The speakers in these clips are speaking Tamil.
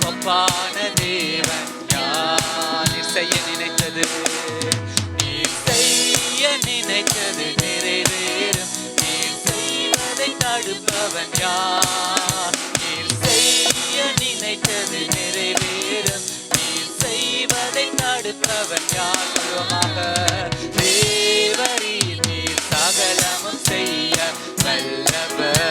உமக்கொப்பான தேவன் யார்? நீர் செய்ய நினைத்தது, நீர் செய்ய நினைத்தது நிறைவேறும். நீர் செய்வதை தடுப்பவன் யார்? நீர் செய்ய நினைத்தது நிறைவேறும். நீர் செய்வதை தடுப்பவன் யார்? சொல்லுவமாக, தேவரீர் நீர் சகலமும் செய்ய வல்லவர்.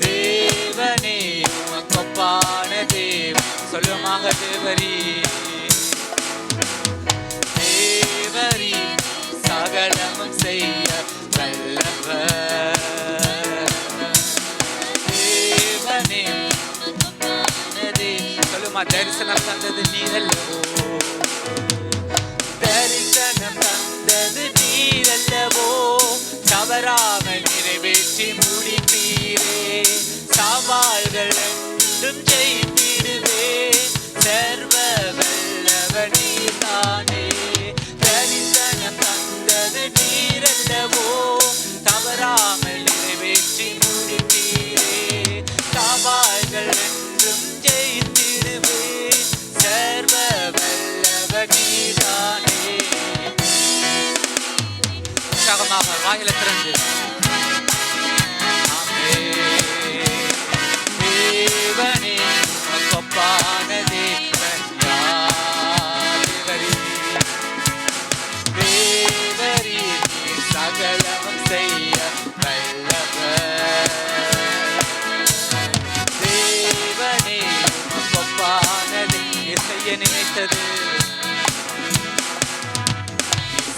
தேவனே உமக்கொப்பான தேவன். சொல்லுவமாக, தேவரீர் தேவரீர் சகலமும் செய்ய வல்லவர். தேவனே சொல்லுமா, தரிசனம் தந்தது நீரல்லவோ, தரிசனம் தந்தது நீரல்லவோ, தவறாமல் நிறைவேற்றி முடிப்பீரே. சவால்கள் என்றும் ஜெயித்திடுவே, சர்வ வல்லவர் நீர்தானே. தரிசனம் தந்தது நீரல்லவோ, தவறாமல் நிறைவேற்றி முடிப்பீரே. சவால்கள் என்றும் ஜெயித்திடுவே, சர்வ வல்லவர் நீர்தானே. உற்சாகமாக வாயில திறந்து தேவனே உமக்கொப்பான தேவன் யார்? தேவரீர் நீர் சகலமும் செய்ய வல்லவர். தேவனே உமக்கொப்பான நீர் செய்ய நினைத்தது,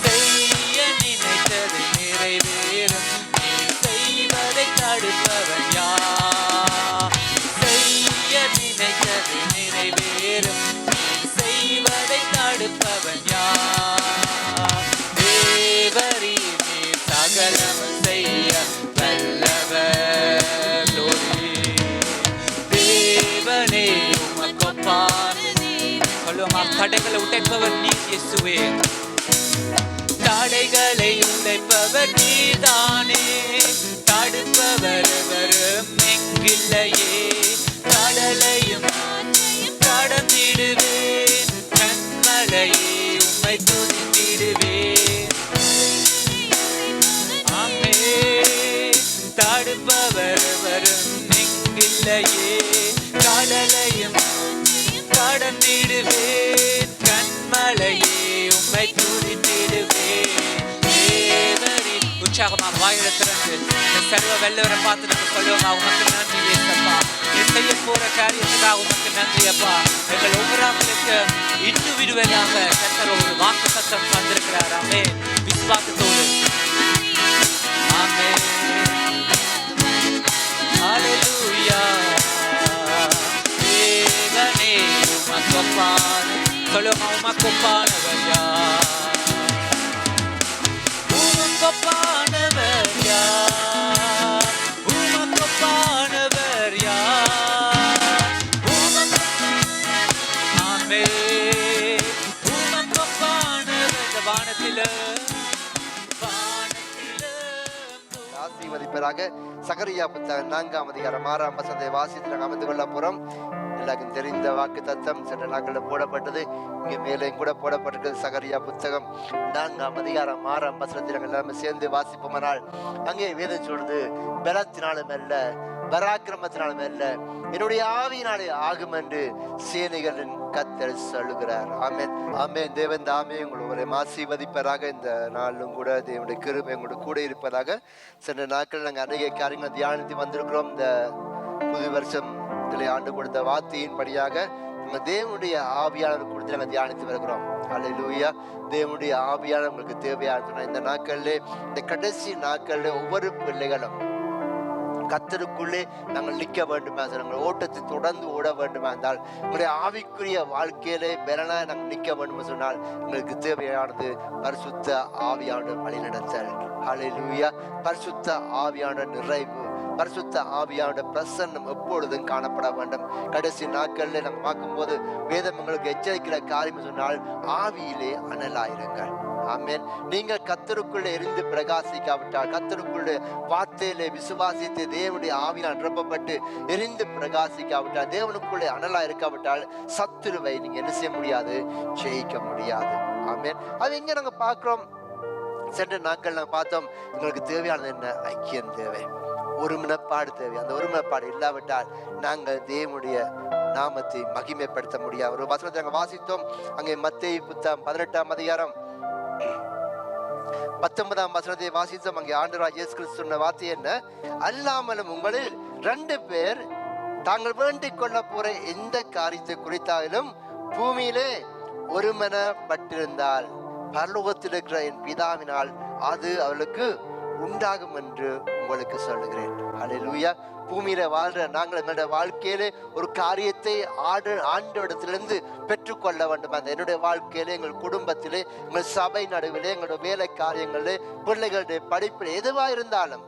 செய்ய நினைத்தது நிறைவேறும். நீர் செய்வதை தடுப்பவன் யார்? செய்ய நினைத்தது நிறைவேறும். நீர் செய்வதை தடுப்பவன் யார்? தேவரீர் நீர் சகலமும் செய்ய வல்லவர். தேவனே உமக்கொப்பான. சொல்லுவோமா, தடைகளை உடைப்பவர் நீர் இயேசுவே. தடைகளை உடைப்பவர் நீதானே, தடுப்பவர் எவரும் எங்கில்லையே. கடலையும் கடந்திடுவேன், கண்மலையே உம்மை துதித்திடுவேன். ஆமே, தடுப்பவர் எவரும் எங்கில்லையே. கடலையும் கடந்திடுவேன், கண்மலையே உம்மை துதித்திடுவேன். தேவரீர். உற்சாகமாக வாயில திறந்து இந்த சர்வ வல்லவரை பார்த்து நம்ம சொல்லுவோமா, உமக்கு நன்றி ஏசப்பா. நீ செய்ய போற காரியத்துக்காக உமக்கு நன்றி அப்பா. எங்கள் ஒவ்வொருவருக்கு இன்னும் விடுவதாக கர்த்தர் ஒரு வாக்கு சத்தம் வந்திருக்கிறார். ஆமே, விசுவாசத்தோடு. ஆமே, ஹல்லேலூயா. தேவனே உமக்கொப்பான. சொல்லுமா, உமக்கொப்பானவர் யார்? உமக்கொப்பானவர் யார்? உமக்கொப்பானவர் யார்? ஆமே, உமக்கொப்பானவர். வானத்தில ஆசீர்வதிப்பதாக. சகரியா புத்தகம் 4ஆம் அதிகாரம் 6ஆம் வசனத்தை வாசித்து நாங்கள் அமைந்து கொள்ள போறோம். எல்லாருக்கும் தெரிந்த வாக்கு தத்தம் சென்ற நாட்களில் போடப்பட்டது, இங்கே மேலே கூட போடப்பட்டிருக்கிறது. சகரியா புத்தகம் 4ஆம் அதிகாரம் 6ஆம் வசனத்தை நாங்கள் எல்லாமே சேர்ந்து வாசிப்போமானால், அங்கே வேதம் சொல்றது, பலத்தினாலும் அல்ல பராக்கிரமத்தினாலும் அல்ல என்னுடைய ஆவியினாலே ஆகும் என்று சேனைகளின் கர்த்தர் சொல்லுகிறார். ஆமென், ஆமென். தேவன் தாமே உங்களை ஆசீர்வதிப்பதாக. இந்த நாளிலும் கூட தேவனுடைய கிருபை உங்களோட கூட இருப்பதாக. சென்ற நாட்கள் நாங்கள் அநேக காரியங்களை தியானித்து வந்திருக்கிறோம். இந்த புது வருஷம் ஆண்டு கொடுத்த வார்த்தையின் படியாக நம்ம தேவனுடைய ஆவியாளர் கொடுத்து நாங்கள் தியானித்து வருகிறோம். அல்லேலூயா. தேவனுடைய ஆவியாளர் உங்களுக்கு தேவையான இந்த நாட்களிலே, இந்த கடைசி நாட்களில் ஒவ்வொரு பிள்ளைகளும் கர்த்தருக்குள்ளே நாங்கள் நிற்க வேண்டுமா, நாங்கள் ஓட்டத்தை தொடர்ந்து ஓட வேண்டுமா என்றால், உங்களுடைய ஆவிக்குரிய வாழ்க்கையிலே பலனாக நாங்கள் நிற்க வேண்டுமா சொன்னால், உங்களுக்கு தேவையானது பரிசுத்த ஆவியான வழிநடத்தல். ஹல்லேலூயா. பரிசுத்த ஆவியான நிறைவு, பரிசுத்த ஆவியான பிரசன்னம் எப்பொழுதும் காணப்பட வேண்டும். கடைசி நாட்களில் நம்ம பார்க்கும்போது வேதம் உங்களுக்கு எச்சரிக்கிற காரியம் சொன்னால், ஆவியிலே அனலாயிருங்கள். ஆமென். நீங்கள் கர்த்தருக்குள்ளே எரிந்து பிரகாசிக்காவிட்டால், கர்த்தருக்குள்ளே வார்த்தையிலே விசுவாசித்து தேவனுடைய ஆவியால் நிரப்பப்பட்டு எரிந்து பிரகாசிக்காவிட்டால், தேவனுக்குள்ளே அனலா இருக்காவிட்டால் சத்துருவை நீங்க என்ன செய்ய முடியாது, ஜெயிக்க முடியாது. ஆமென். அது எங்க நாங்க பார்க்கிறோம்? சென்ற நாட்கள் நாங்க பார்த்தோம், எங்களுக்கு தேவையானது என்ன? ஐக்கியம் தேவை, ஒருமனப்பாடு தேவை. அந்த ஒருமனப்பாடு இல்லாவிட்டால் நாங்கள் தேவனுடைய நாமத்தை மகிமைப்படுத்த முடியாது. ஒரு வசனத்தை நாங்கள் வாசித்தோம், அங்கே மத்தேயு புத்தகம் 18ஆம் அதிகாரம் 19ஆம் வசனத்தை வாசித்தோம். அங்கே ஆண்டவராகிய இயேசு கிறிஸ்து சொன்ன வார்த்தை என்ன? அல்லாமலும் உங்களில் 2 பேர் தாங்கள் வேண்டிக் கொள்ள போற எந்த காரியத்தை குறித்தாலும் பூமியிலே ஒருமனப்பட்டிருந்தால் பரலோகத்தில் இருக்கிற என் பிதாவினால் அது அவளுக்கு உண்டாகும் என்று உங்களுக்கு சொல்லுகிறேன். அல்லேலூயா. பூமியில வாழ்ற நாங்கள் என்னுடைய வாழ்க்கையிலே ஒரு காரியத்தை ஆண்டவரிடத்திலிருந்து பெற்றுக்கொள்ள வேண்டும். அந்த என்னுடைய வாழ்க்கையிலே, எங்கள் குடும்பத்திலே, எங்கள் சபை நடுவிலே, எங்களுடைய வேலை காரியங்களிலே, பிள்ளைகளுடைய படிப்பில் எதுவா இருந்தாலும்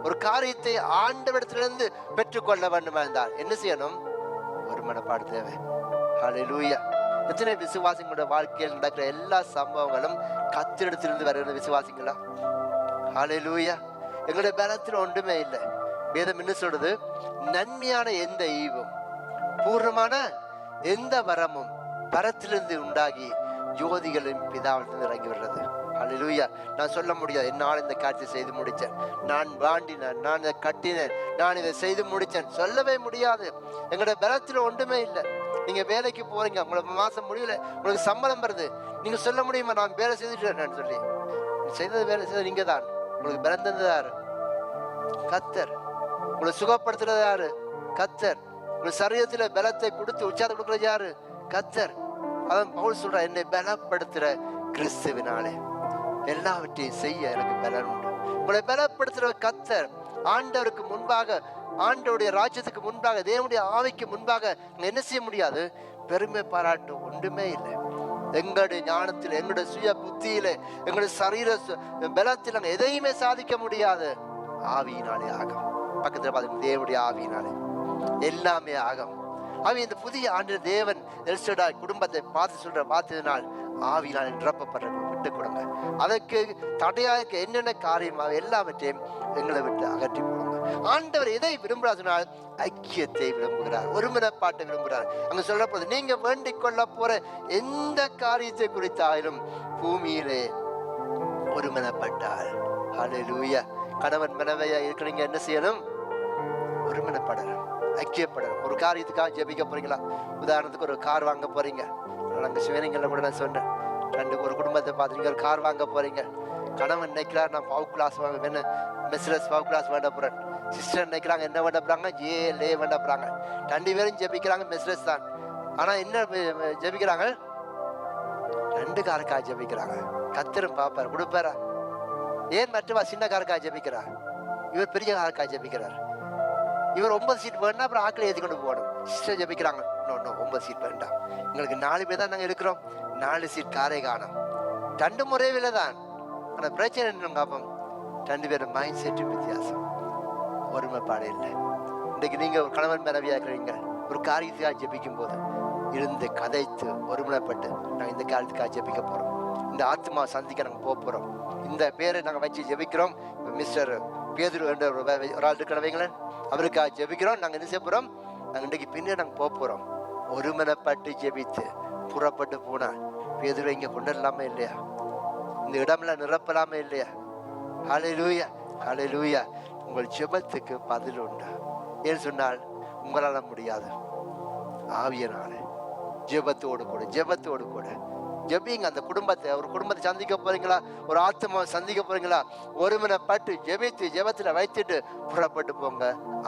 ஒரு காரியத்தை ஆண்டவரிடத்திலிருந்து பெற்றுக்கொள்ள வேண்டும் என்றால் என்ன செய்யணும்? ஒரு மனப்பாடு தேவை. அல்லேலூயா. எத்தனை விசுவாசிகளோட வாழ்க்கையில் நடக்கிற எல்லா சம்பவங்களும் கர்த்தரிடத்திலிருந்து வருகிற விசுவாசிங்களா? அல்லேலூயா. எங்களுடைய பலத்தில் ஒன்றுமே இல்லை. வேதம் என்ன சொல்றது? நன்மையான எந்த ஈவும் பூர்ணமான எந்த வரமும் பரத்திலிருந்து உண்டாகி ஜோதிகளின் பிதாவிலிருந்து இறங்கி வருகிறது. அல்லேலூயா. நான் சொல்ல முடியாது, என்னால் இந்த காட்சியை செய்து முடித்தேன், நான் வாண்டினேன், நான் இதை கட்டினேன், நான் இதை செய்து முடித்தேன், சொல்லவே முடியாது. எங்களுடைய பலத்தில் ஒன்றுமே இல்லை. நீங்க வேலைக்கு போறீங்க, உங்களுக்கு மாசம் முடியல, உங்களுக்கு சம்பளம் வருது, நீங்க சொல்ல முடியுமா நான் வேலை செய்துட்டேன் சொல்லி? செய்தது வேலை செய்தது நீங்க தான். உங்களுக்கு பலம் தந்தது யாரு? கர்த்தர். உங்களை சுகப்படுத்துறது யாரு? கர்த்தர். உங்கள் சரீரத்துல பலத்தை கொடுத்து உற்சாகத்தை கொடுக்கறது யாரு? கர்த்தர். அதான் பவுல் சொல்ற, என்னை பலப்படுத்துற கிறிஸ்துவினாலே எல்லாவற்றையும் செய்ய எனக்கு பலன் உண்டு. உங்களை பலப்படுத்துற கர்த்தர். ஆண்டவருக்கு முன்பாக, ஆண்டவருடைய ராஜ்யத்துக்கு முன்பாக, தேவனுடைய ஆவிக்கு முன்பாக என்ன செய்ய முடியாது? பெருமை பாராட்டு ஒன்றுமே இல்லை. எங்களுடைய ஞானத்தில், எங்களுடைய சுய புத்தியில, எங்களுடைய சரீர பலத்தில் நாங்கள் எதையுமே சாதிக்க முடியாது. ஆவியினாலே ஆகும். பக்கத்துல பார்த்து, தேவனுடைய ஆவியினாலே எல்லாமே ஆகும். அவன் இந்த புதிய ஆண்டு தேவன் எல்சடாய் குடும்பத்தை பார்த்து சொல்ற பார்த்ததினால் ஆவியினால் நிரப்பப்படுற விட்டு கொடுங்க. அதற்கு தடையாக என்னென்ன காரியம் எல்லாவற்றையும் எங்களை விட்டு அகற்றி போடுங்க. ஆண்டவர் எதை விரும்புகிறார் சொன்னால் ஐக்கியத்தை விரும்புகிறார், ஒருமனப்பாட்டை விரும்புகிறார். அங்க சொல்லப்படுது, நீங்க வேண்டிக் கொள்ள போற எந்த காரியத்தை குறித்தாலும் பூமியிலே ஒருமனப்பட்டால். அல்லேலூயா. கணவன் மனைவியா இருக்கிறீங்க, என்ன செய்யணும்? ஒருமனப்படணும், ஐக்கியப்படணும். ஒரு காரியத்துக்காக ஜெபிக்க போறீங்களா? உதாரணத்துக்கு ஒரு கார் வாங்க போறீங்க. அங்கே சிவனிங்கள்ல கூட நான் சொன்னேன், ஒரு குடும்பத்தை பார்த்துருங்க, ஒரு கார் வாங்க போறீங்க. கணவன் நினைக்கிறார், நான் பவு கிளாஸ் வாங்க வேணும், மெஸ்லஸ் பவு கிளாஸ் வேண்ட போறேன். சிஸ்டர் நினைக்கிறாங்க, என்ன வேண்ட போறாங்க? லே வேண்ட போறாங்க. 2 பேரும் ஜெபிக்கிறாங்க, மெஸ்லஸ் தான். ஆனா என்ன ஜெபிக்கிறாங்க? 2 காருக்காக ஜெபிக்கிறாங்க. கர்த்தரும் பாப்பார், கொடுப்பாரா? ஏன் மற்றவா சின்ன காருக்காக ஜெபிக்கிறா, இவர் பெரிய காருக்காக ஜெபிக்கிறார். இவர் 9 சீட் வேணா அப்புறம் ஆக்களை ஏற்றி கொண்டு போகணும். சிஸ்டர் ஜெபிக்கிறாங்க, 9 சீட் வேண்டாம், எங்களுக்கு 4 பேர் தான் நாங்கள் இருக்கிறோம், 4 சீட் காரை காணும். 2 முறை விலை தான். ஆனால் பிரச்சனை என்ன காப்போம்? 2 பேரும் மைண்ட் செட்டு வித்தியாசம், ஒருமைப்பாடு இல்லை. இன்றைக்கு நீங்க ஒரு கணவன் மனைவியா இருக்கிறீங்க, ஒரு காரியத்துக்காக ஜெபிக்கும் போது இருந்து கதைத்து ஒருமுனைப்பட்டு நாங்கள் இந்த காரியத்துக்காக ஜெபிக்க போறோம், இந்த ஆத்மா சந்திக்க நாங்கள் போக போறோம், இந்த பேரை நாங்கள் வச்சு ஜெபிக்கிறோம். மிஸ்டர் பேதுரு என்ற ஒரு ஆள் இருக்கிற வைங்களேன், அவருக்காக ஜெபிக்கிறோம். நாங்கள் என்ன செய்ய போறோம்? நாங்கள் இன்றைக்கு பின்னாடி நாங்கள் போக போறோம். ஒருமனப்பட்டு ஜெபித்து புறப்பட்டு போனால் பேதுரு இங்கே கொண்டுடலாமே இல்லையா? இந்த இடம்லாம் நிரப்பலாமே இல்லையா? ஹல்லேலூயா, ஹல்லேலூயா. உங்கள் ஜெபத்துக்கு பதில் உண்டு. ஏன்னு சொன்னால் உங்களால் முடியாது, ஆவியனால ஜெபத்தோடு கூட, ஜெபத்தோடு கூட ஜெபிங்க. அந்த குடும்பத்தை, ஒரு குடும்பத்தை சந்திக்க போறீங்களா, ஒரு ஆத்மாவை சந்திக்க போறீங்களா, ஒருமனப்பட்டு ஜெபித்து ஜெபத்துல வைத்துட்டு புறப்பட்டு போங்க.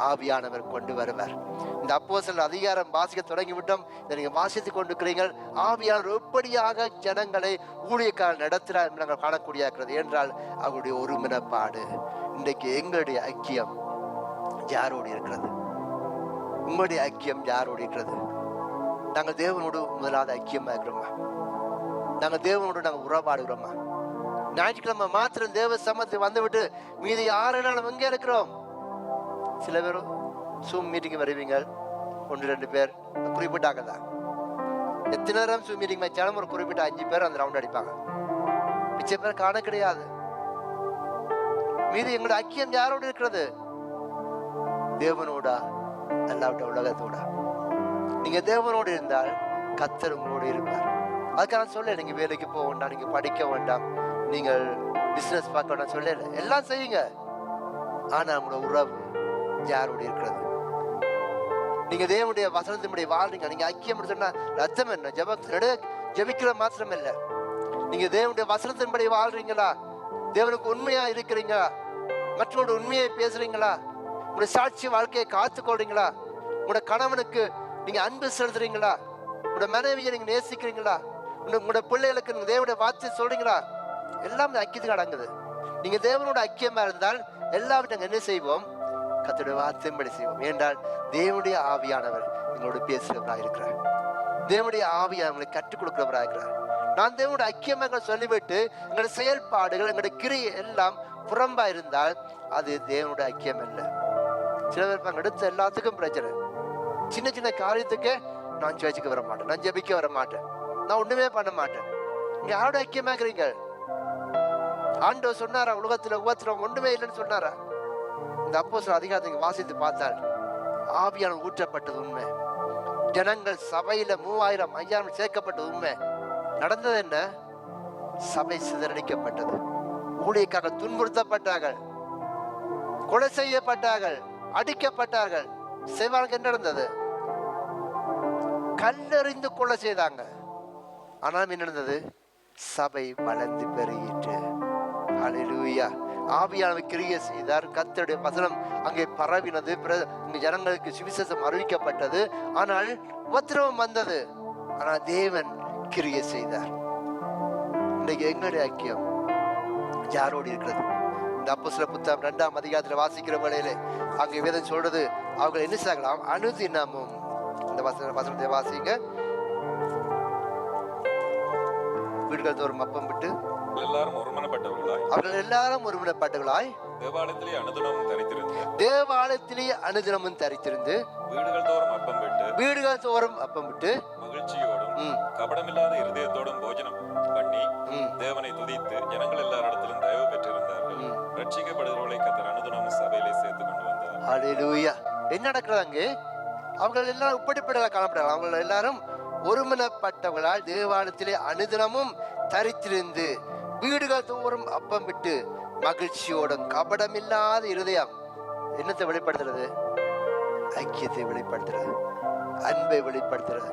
ஆவியானவர் கொண்டு வருவார். இந்த அப்போஸ்தலர் அதிகாரம் வாசிக்க தொடங்கி விட்டோம். இதை நீங்க வாசித்து கொண்டிருக்கிறீங்க. ஆவியானவர் எப்படியாக ஜனங்களை ஊழியக்காரர் நடத்துறார் நாங்கள் காணக்கூடிய இருக்கிறது என்றால் அவருடைய ஒருமனப்பாடு. இன்றைக்கு எங்களுடைய ஐக்கியம் யாரோடு இருக்கிறது? உங்களுடைய ஐக்கியம் யாரோடு இருக்கிறது? நாங்கள் தேவனோடு முதலாவது ஐக்கியமா இருக்கிறோமா? நாங்கள் தேவனோடு நாங்கள் உறவாடுகிறோமா? ஞாயிற்றுக்கிழமை மாத்திரம் தேவ சமத்தை வந்து விட்டு மீதி 6 நாள் எங்கே இருக்கிறோம்? சில பேர் சூம் மீட்டிங் வருவீங்க, 1-2 பேர் குறிப்பிட்டாங்க தான். எத்தனை நேரம் சூம் மீட்டிங் வச்சாலும் ஒரு குறிப்பிட்ட 5 பேர் அந்த ரவுண்ட் அடிப்பாங்க. மிச்ச பேர் காண கிடையாது. மீது எங்களோட ஐக்கியம் யாரோடு இருக்கிறது? தேவனோடா அல்லாவிட்ட உலகத்தோடா? நீங்க தேவனோடு இருந்தால் கர்த்தர் உங்களோடு இருப்பார். அதுக்காக நான் சொல்ல, நீங்க வேலைக்கு போக வேண்டாம், நீங்க படிக்க வேண்டாம், நீங்கள் பிசினஸ் பார்க்க வேண்டாம் சொல்ல, எல்லாம் செய்யுங்க. ஆனா உங்களோட உறவு யாரோடு இருக்கிறது? நீங்க தேவனுடைய வசனத்தினுடைய வாழ்றீங்க. நீங்க ஐக்கியம் சொன்னா அர்த்தம் என்ன? ஜெபிக்கிற மாத்திரம் இல்ல, நீங்க தேவனுடைய வசனத்தின்படி வாழ்றீங்களா? தேவனுக்கு உண்மையா இருக்கிறீங்களா? மற்றவங்களோட உண்மையை பேசுறீங்களா? உங்களுடைய சாட்சி வாழ்க்கையை காத்துக்கொள்றீங்களா? உங்களோட கணவனுக்கு நீங்க அன்பு செலுத்துறீங்களா? உங்களோட மனைவியை நீங்க நேசிக்கிறீங்களா? உங்களோட பிள்ளைகளுக்கு நீங்க தேவனுடைய வார்த்தையை சொல்றீங்களா? எல்லாமே ஐக்கியத்துக்கு அடங்குது. நீங்க தேவனோட ஐக்கியமா இருந்தால் எல்லாவற்றையும் என்ன செய்வோம்? கர்த்தருடைய வார்த்தையின்படி செய்வோம். ஏனென்றால் தேவனுடைய ஆவியானவர் எங்களோட பேசுகிறவராக இருக்கிறார். தேவனுடைய ஆவியை அவங்களுக்கு கற்றுக் கொடுக்கிறவராக இருக்கிறார். நான் தேவனுடைய ஐக்கியமாக சொல்லிவிட்டு எங்களுடைய செயல்பாடுகள் எங்களுடைய கிரியை எல்லாம் புறம்பா இருந்தால் அது தேவனுடைய ஐக்கியம் இல்லை. சில பேர் எடுத்த எல்லாத்துக்கும் பிரச்சனை. சின்ன சின்ன காரியத்துக்கே நான் சேர்ச்சுக்கு வர மாட்டேன், நான் ஜெபிக்க வர மாட்டேன், நான் ஒண்ணுமே பண்ண மாட்டேன். நீங்க யாரோட ஐக்கியமாக்குறீங்க? ஆண்டவர் சொன்னாரா உலகத்துல உபத்திரம் ஒன்றுமே இல்லைன்னு சொன்னாரா? இந்த அப்போஸ்தலர் அதிகாரத்தை வாசித்து பார்த்தால் ஆவியானவர் ஊற்றப்பட்டது உண்மை. ஜனங்கள் சபையில 3000 5000 சேர்க்கப்பட்டது உண்மை. நடந்தது என்ன? சபை சிதறடிக்கப்பட்டது. ஊழியக்காக துன்புறுத்தப்பட்டார்கள், கொலை செய்யப்பட்டார்கள், அடிக்கப்பட்டார்கள். செய்வாங்க. என்ன நடந்தது? கல்லெறிந்து கொலை செய்தாங்க. ஆனால் என்ன நடந்தது? சபை வளர்ந்து பெருகிற்று. ஹல்லேலூயா. ஆவியானவர் கிரியை செய்தார். கர்த்தருடைய வசனம் அங்கே பரவினது. ஜனங்களுக்கு சுவிசேஷம் அறிவிக்கப்பட்டது. ஆனால் உபத்திரவம் வந்தது. ஆனால் தேவன் கிரியை செய்தார். இன்னைக்கு எங்களுடைய ஐக்கியம் யாரோடு இருக்கிறது? இந்த அப்போஸ்தலர் புத்தகம் 2ஆம் அதிகாரத்தில் வாசிக்கிற வேளையிலே அங்கே வேதம் சொல்றது, அவர்கள் என்ன செய்யலாம்? அனுதினமும். இந்த வசனத்தை வாசிங்க. வீடுகள் தோறும் அப்பம் விட்டு அவர்கள் எல்லாரும் ஒருமனப்பட்டவர்களாய் தேவாலயத்திலே அனுதினமும் தரித்திருந்து வீடுகள் தோறும் அப்பம் விட்டு மகிழ்ச்சியோடும் கபடமில்லாத இருதயத்தோடும் போஜனம் பண்ணி தேவனை துதித்து ஜனங்கள் எல்லாரிடத்திலும் தயவு பெற்றிருந்தார்கள். ரட்சிக்கப்படுகிறவர்களை கர்த்தர் அனுதினமும் சபையிலே சேர்த்து கொண்டு வந்தார். ஹல்லேலூயா. என்ன நடக்கிறது அங்கே? அவர்கள் எல்லாரும் இப்படிப்பட்டவர்களாக காணப்படுறாங்க. அவர்கள் எல்லாரும் ஒருமனப்பட்டவர்களால் தேவாலயத்திலே அனுதினமும் தரித்திருந்து வீடுகள் தோறும் அப்பம் விட்டு மகிழ்ச்சியோடும் கபடமில்லாத இருதயம். என்னத்தை வெளிப்படுத்துறது? ஐக்கியத்தை வெளிப்படுத்துறது, அன்பை வெளிப்படுத்துறது,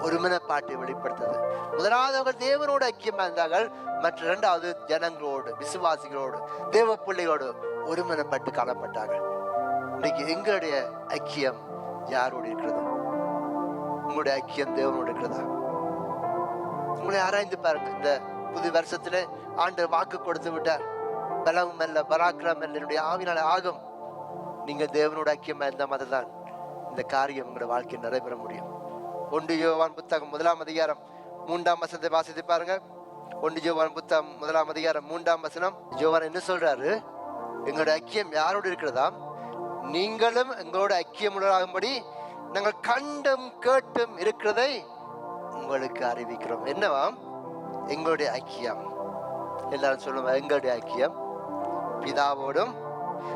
ஒருமனப்பாட்டை வெளிப்படுத்துறது. முதலாவது அவர்கள் தேவனோடு ஐக்கியமா இருந்தார்கள். மற்ற இரண்டாவது ஜனங்களோடு, விசுவாசிகளோடு, தேவ பிள்ளையோடு ஒருமனப்பட்டு காணப்பட்டார்கள். இன்னைக்கு எங்களுடைய ஐக்கியம் யாரோடு இருக்கிறது? உங்களுடைய ஐக்கியம் தேவனோடு இருக்கிறதா? உங்களை ஆராய்ந்து பாருங்க. இந்த புது வருஷத்துல ஆண்டவர் வாக்கு கொடுத்து விட்டார். பலம் அல்ல பராக்கிரம் அல்ல, என்னுடைய ஆவினால ஆகும். நீங்க தேவனோட ஐக்கியமா இருந்த மாதிரி தான் இந்த காரியம் உங்களோட வாழ்க்கையில் நடைபெற முடியும். 1 யோவான் புத்தகம் 1ஆம் அதிகாரம் 3ஆம் வசனத்தை வாசித்து பாருங்க. 1 யோவான் புத்தகம் 1ஆம் அதிகாரம் 3ஆம் வசனம். யோவான் என்ன சொல்றாரு? எங்களோட ஐக்கியம் யாரோடு இருக்கிறதா? நீங்களும் எங்களோட ஐக்கியமுள்ளதாகும்படி நாங்கள் கண்டும் கேட்டும் இருக்கிறதை உங்களுக்கு அறிவிக்கிறோம். என்னவாம்? எங்களுடைய ஐக்கியம். எல்லாரும் சொல்லுவாங்க, எங்களுடைய ஐக்கியம் பிதாவோடும்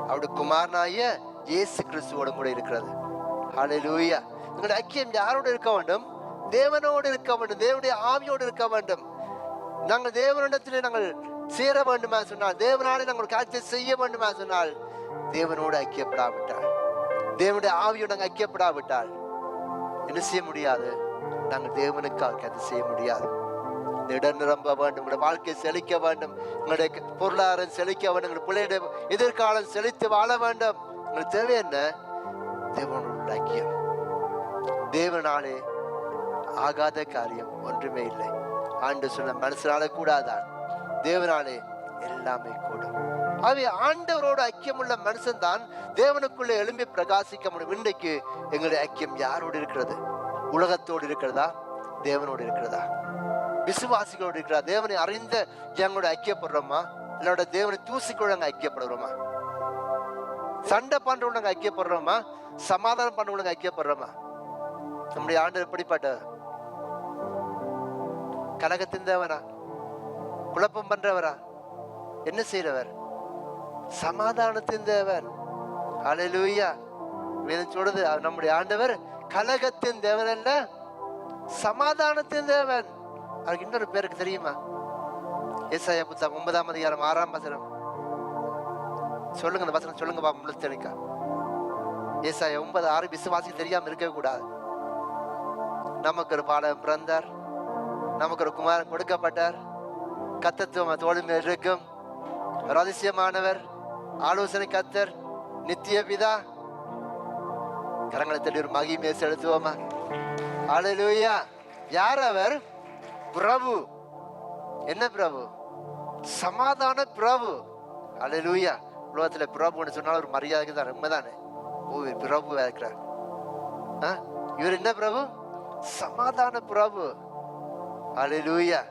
அவருடைய குமாரனாகிய இயேசு கிறிஸ்துவோடும் கூட இருக்கிறது. ஹல்லேலூயா. எங்களுடைய ஐக்கியம் யாரோடு இருக்க வேண்டும்? தேவனோடு இருக்க வேண்டும், தேவனுடைய ஆவியோடு இருக்க வேண்டும். நாங்கள் தேவனிடத்திலே நாங்கள் சேர வேண்டுமா சொன்னால், தேவனாலே நாங்கள் காரியத்தை செய்ய வேண்டுமா சொன்னால், தேவனோடு ஐக்கியப்படாவிட்டால், தேவனுடைய ஆவியோடு நாங்கள் ஐக்கியப்படாவிட்டால் என்ன செய்ய முடியாது? நாங்கள் தேவனுக்காக அதை செய்ய முடியாது. இடம் நிரம்ப வேண்டும், உங்களுடைய வாழ்க்கை செழிக்க வேண்டும், உங்களுடைய பொருளாதாரம் செழிக்க வேண்டும், உங்களுடைய பிள்ளையுடைய எதிர்காலம் செழித்து வாழ வேண்டும். உங்களுக்கு தேவை என்ன? தேவனோட ஐக்கியம். தேவனாலே ஆகாத காரியம் ஒன்றுமே இல்லை. ஆண்டு சொன்ன மனசனால கூடாதான், தேவனாலே எல்லாமே கூடும். ஆகவே ஆண்டவரோட ஐக்கியம் உள்ள மனுஷன் தான் தேவனுக்குள்ளே எழும்பி பிரகாசிக்க முடியும். இன்றைக்கு எங்களுடைய ஐக்கியம் யாரோடு இருக்கிறது? உலகத்தோடு இருக்கிறதா? தேவனோடு இருக்கிறதா? விசுவாசிகளோடு இருக்கிறதா? தேவனை அறிந்த ஜனங்களோட ஐக்கியப்படுறோமா? இல்லோட தேவனை தூசிக்கோட ஐக்கியப்படுறோமா? சண்டை பண்றவங்க ஐக்கியப்படுறோமா? சமாதானம் பண்றவங்க ஐக்கியப்படுறோமா? நம்முடைய ஆண்டவர் எப்படிப்பட்ட கலகத்தின் தேவனா? குழப்பம் பண்றவரா? என்ன செய்றவர்? சமாதானத்தின் தேவன். ஹல்லேலூயா. வேதம் சொல்றது நம்முடைய ஆண்டவர் கலகத்தின் தேவன் அல்ல, சமாதானத்தின் தேவன். அவருக்கு இன்னொரு பேருக்கு தெரியுமா? ஏசாயா புத்தகம் 9ஆம் அதிகாரம் 6ஆம் வசனம். சொல்லுங்க, அந்த வசனம் சொல்லுங்க பாப்போம் முழுத்தெளிக்கா. ஏசாயா 9:6. விசுவாசி தெரியாம இருக்கவே கூடாது. நமக்கு ஒரு பாலகன் பிறந்தார், நமக்கு ஒரு குமாரன் கொடுக்கப்பட்டார், கர்த்தத்துவம் தோளின் மேல் இருக்கும், ஒரு அதிசயமானவர், ஆலோசனை கர்த்தர், நித்திய பிதா. கரங்களை தட்டி ஒரு மகிமையை செலுத்துவோமா? ஹல்லேலூயா. யார் அவர்? பிரபு. என்ன பிரபு? சமாதான பிரபு. ஹல்லேலூயா. உலகத்துல பிரபுன்னு சொன்னாலும் ஒரு மரியாதைக்கு தான். உண்மைதானே? ஓ, பிரபு இருக்கிறார். இவர் என்ன பிரபு? சமாதான பிரபு. ஹல்லேலூயா.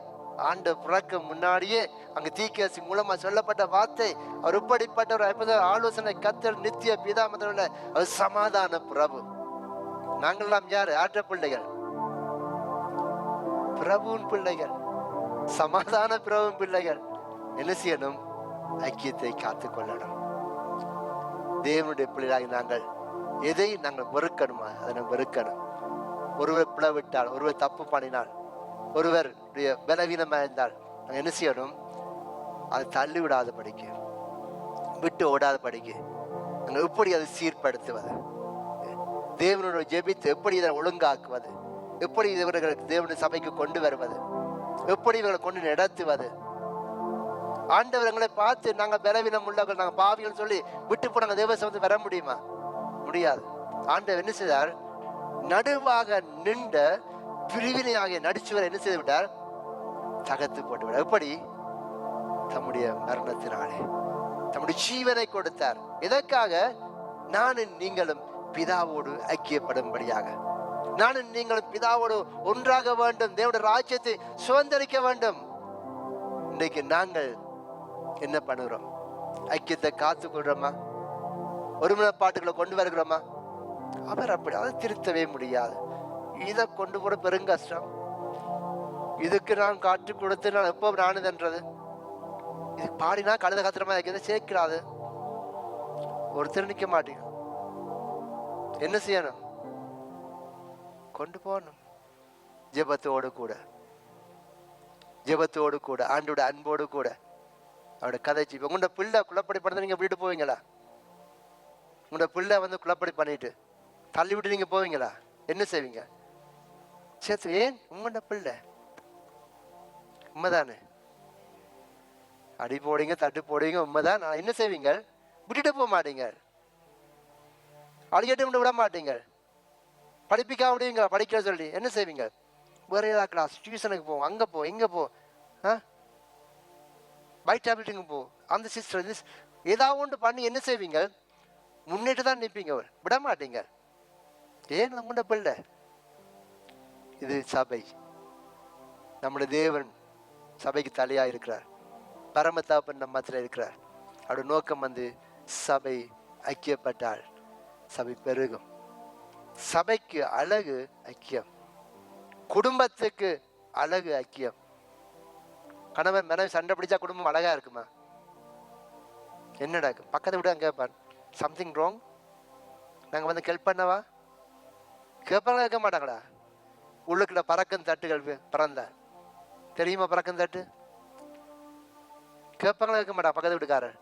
ஆண்டு பிறக்க முன்னாடியே அங்க தீர்க்கதரிசி மூலமா சொல்லப்பட்ட வார்த்தை, அவர் இப்படிப்பட்ட ஒரு ஆலோசனை கர்த்தர், நித்திய பிதா, அவர் சமாதான பிரபு. நாங்கள்லாம் யாரு? ஆற்ற பிள்ளைகள், பிரபுவின் பிள்ளைகள், சமாதான பிரபுவின் பிள்ளைகள். என்ன செய்யணும்? ஐக்கியத்தை காத்துக் கொள்ளணும். தேவனுடைய பிள்ளைகளாகி நாங்கள் எதை நாங்கள் வெறுக்கணுமா அதை நாங்கள் வெறுக்கணும். ஒருவர் பிளவிட்டால், ஒருவர் தப்பு பண்ணினால், ஒருவர் பலவீனமாக இருந்தால் நாங்கள் என்ன செய்யணும்? அதை தள்ளி விடாத படிக்க, விட்டு ஓடாத படிக்க, நாங்கள் எப்படி அதை சீர்படுத்துவது, தேவனுடைய ஜெபித்து எப்படி இதை ஒழுங்காக்குவது, எப்படி இவர்கள் தேவனுடைய சபைக்கு கொண்டு வருவது, எப்படி இவர்களை கொண்டு நடத்துவது. ஆண்டவர்களை பார்த்து நாங்கள் பலவீனம் உள்ளவர்கள், நாங்கள் பாவிகள் சொல்லி விட்டு போய் நாங்கள் தேவ சபைக்கு வர முடியுமா? முடியாது. ஆண்டவர் என்ன செய்தார்? நடுவாக நின்ற பிரிவினையாகிய நடிச்சுவரை என்ன செய்து விட்டார்? தகர்த்து போட்டு விட்டார். எப்படி? தம்முடைய மரணத்தினாலே தம்முடைய ஜீவனை கொடுத்தார். எதற்காக? நானும் நீங்களும் பிதாவோடு ஐக்கியப்படும்படியாக, நானும் நீங்களும் பிதாவோடு ஒன்றாக வேண்டும், தேவனுடைய ராஜ்யத்தை சுதந்திரிக்க வேண்டும். இன்றைக்கு நாங்கள் என்ன பண்ணுகிறோம்? ஐக்கியத்தை காத்து கொள்றோமா? ஒருமனப்பாட்டுகளை கொண்டு வருகிறோமா? அவர் அப்படி அதை திருத்தவே முடியாது. இதை கொண்டு போற பெருங்கஷ்டம். இதுக்கு நான் காற்று கொடுத்து நான் எப்போ நானுதுன்றது, இது பாடினா கழுத கத்திரமா இருக்கிறத சேர்க்கிறாது. ஒருத்தர் நிற்க மாட்டீங்க. என்ன செய்யணும்? கொண்டு போகணும். ஜெபத்தோடு கூட, ஜெபத்தோடு கூட, ஆண்டோட அன்போடு கூட, அவரோட கதைச்சி. உங்களோட பிள்ளை குழப்படி பண்ணதை நீங்க விட்டு போவீங்களா? உங்களோட பிள்ளை குழப்படி பண்ணிட்டு தள்ளி விட்டு நீங்க போவீங்களா? என்ன செய்வீங்க? சேர்த்து. ஏன்? உங்களோட பிள்ளை. உண்மைதானே? அடி போடுங்க, தட்டு போடுவீங்க, உண்மைதான். நான் என்ன செய்வீங்க? விட்டுட்டு போக மாட்டீங்க, அடிக்கட்டு விட மாட்டீங்க, படிப்பிக்காம விடுவீங்க. படிக்கிற சொல்லி என்ன செய்வீங்க? வேற ஏதாவது கிளாஸ், டியூஷனுக்கு போ, அங்கே போ, இங்கே போ, பை டேப்லெட்டுங்க போ, அந்த சிஸ்டர் ஏதாவது ஒன்று பண்ணி என்ன செய்வீங்க? முன்னேட்டு தான் நிற்பீங்க, விட மாட்டீங்க. ஏன்? நம்மளோட பிள்ளை. இது சபை. நம்முடைய தேவன் சபைக்கு தலையா இருக்கிறார். பரமதாப்பன் நம்ம மத்தியில் இருக்கிறார். அவருடைய நோக்கம் சபை ஐக்கியப்பட்டால் சபை பெருகும். சபைக்கு அழகு ஐக்கியம், குடும்பத்துக்கு அழகு ஐக்கியம். கணவன் மனைவி சண்டை பிடிச்சா குடும்பம் அழகா இருக்குமா? என்னடா பக்கத்தை விட கேட்பான், சம்திங் ராங், நாங்கள் ஹெல்ப் பண்ணவா? கேட்பாங்க, கேட்க மாட்டாங்களா? உள்ளுக்குள்ள பறக்கும் தட்டுகள் பிறந்த தெரியுமா? பறக்கும் தட்டு கேட்பாங்களா? கேட்க மாட்டா பக்கத்து வீட்டுக்காரர்.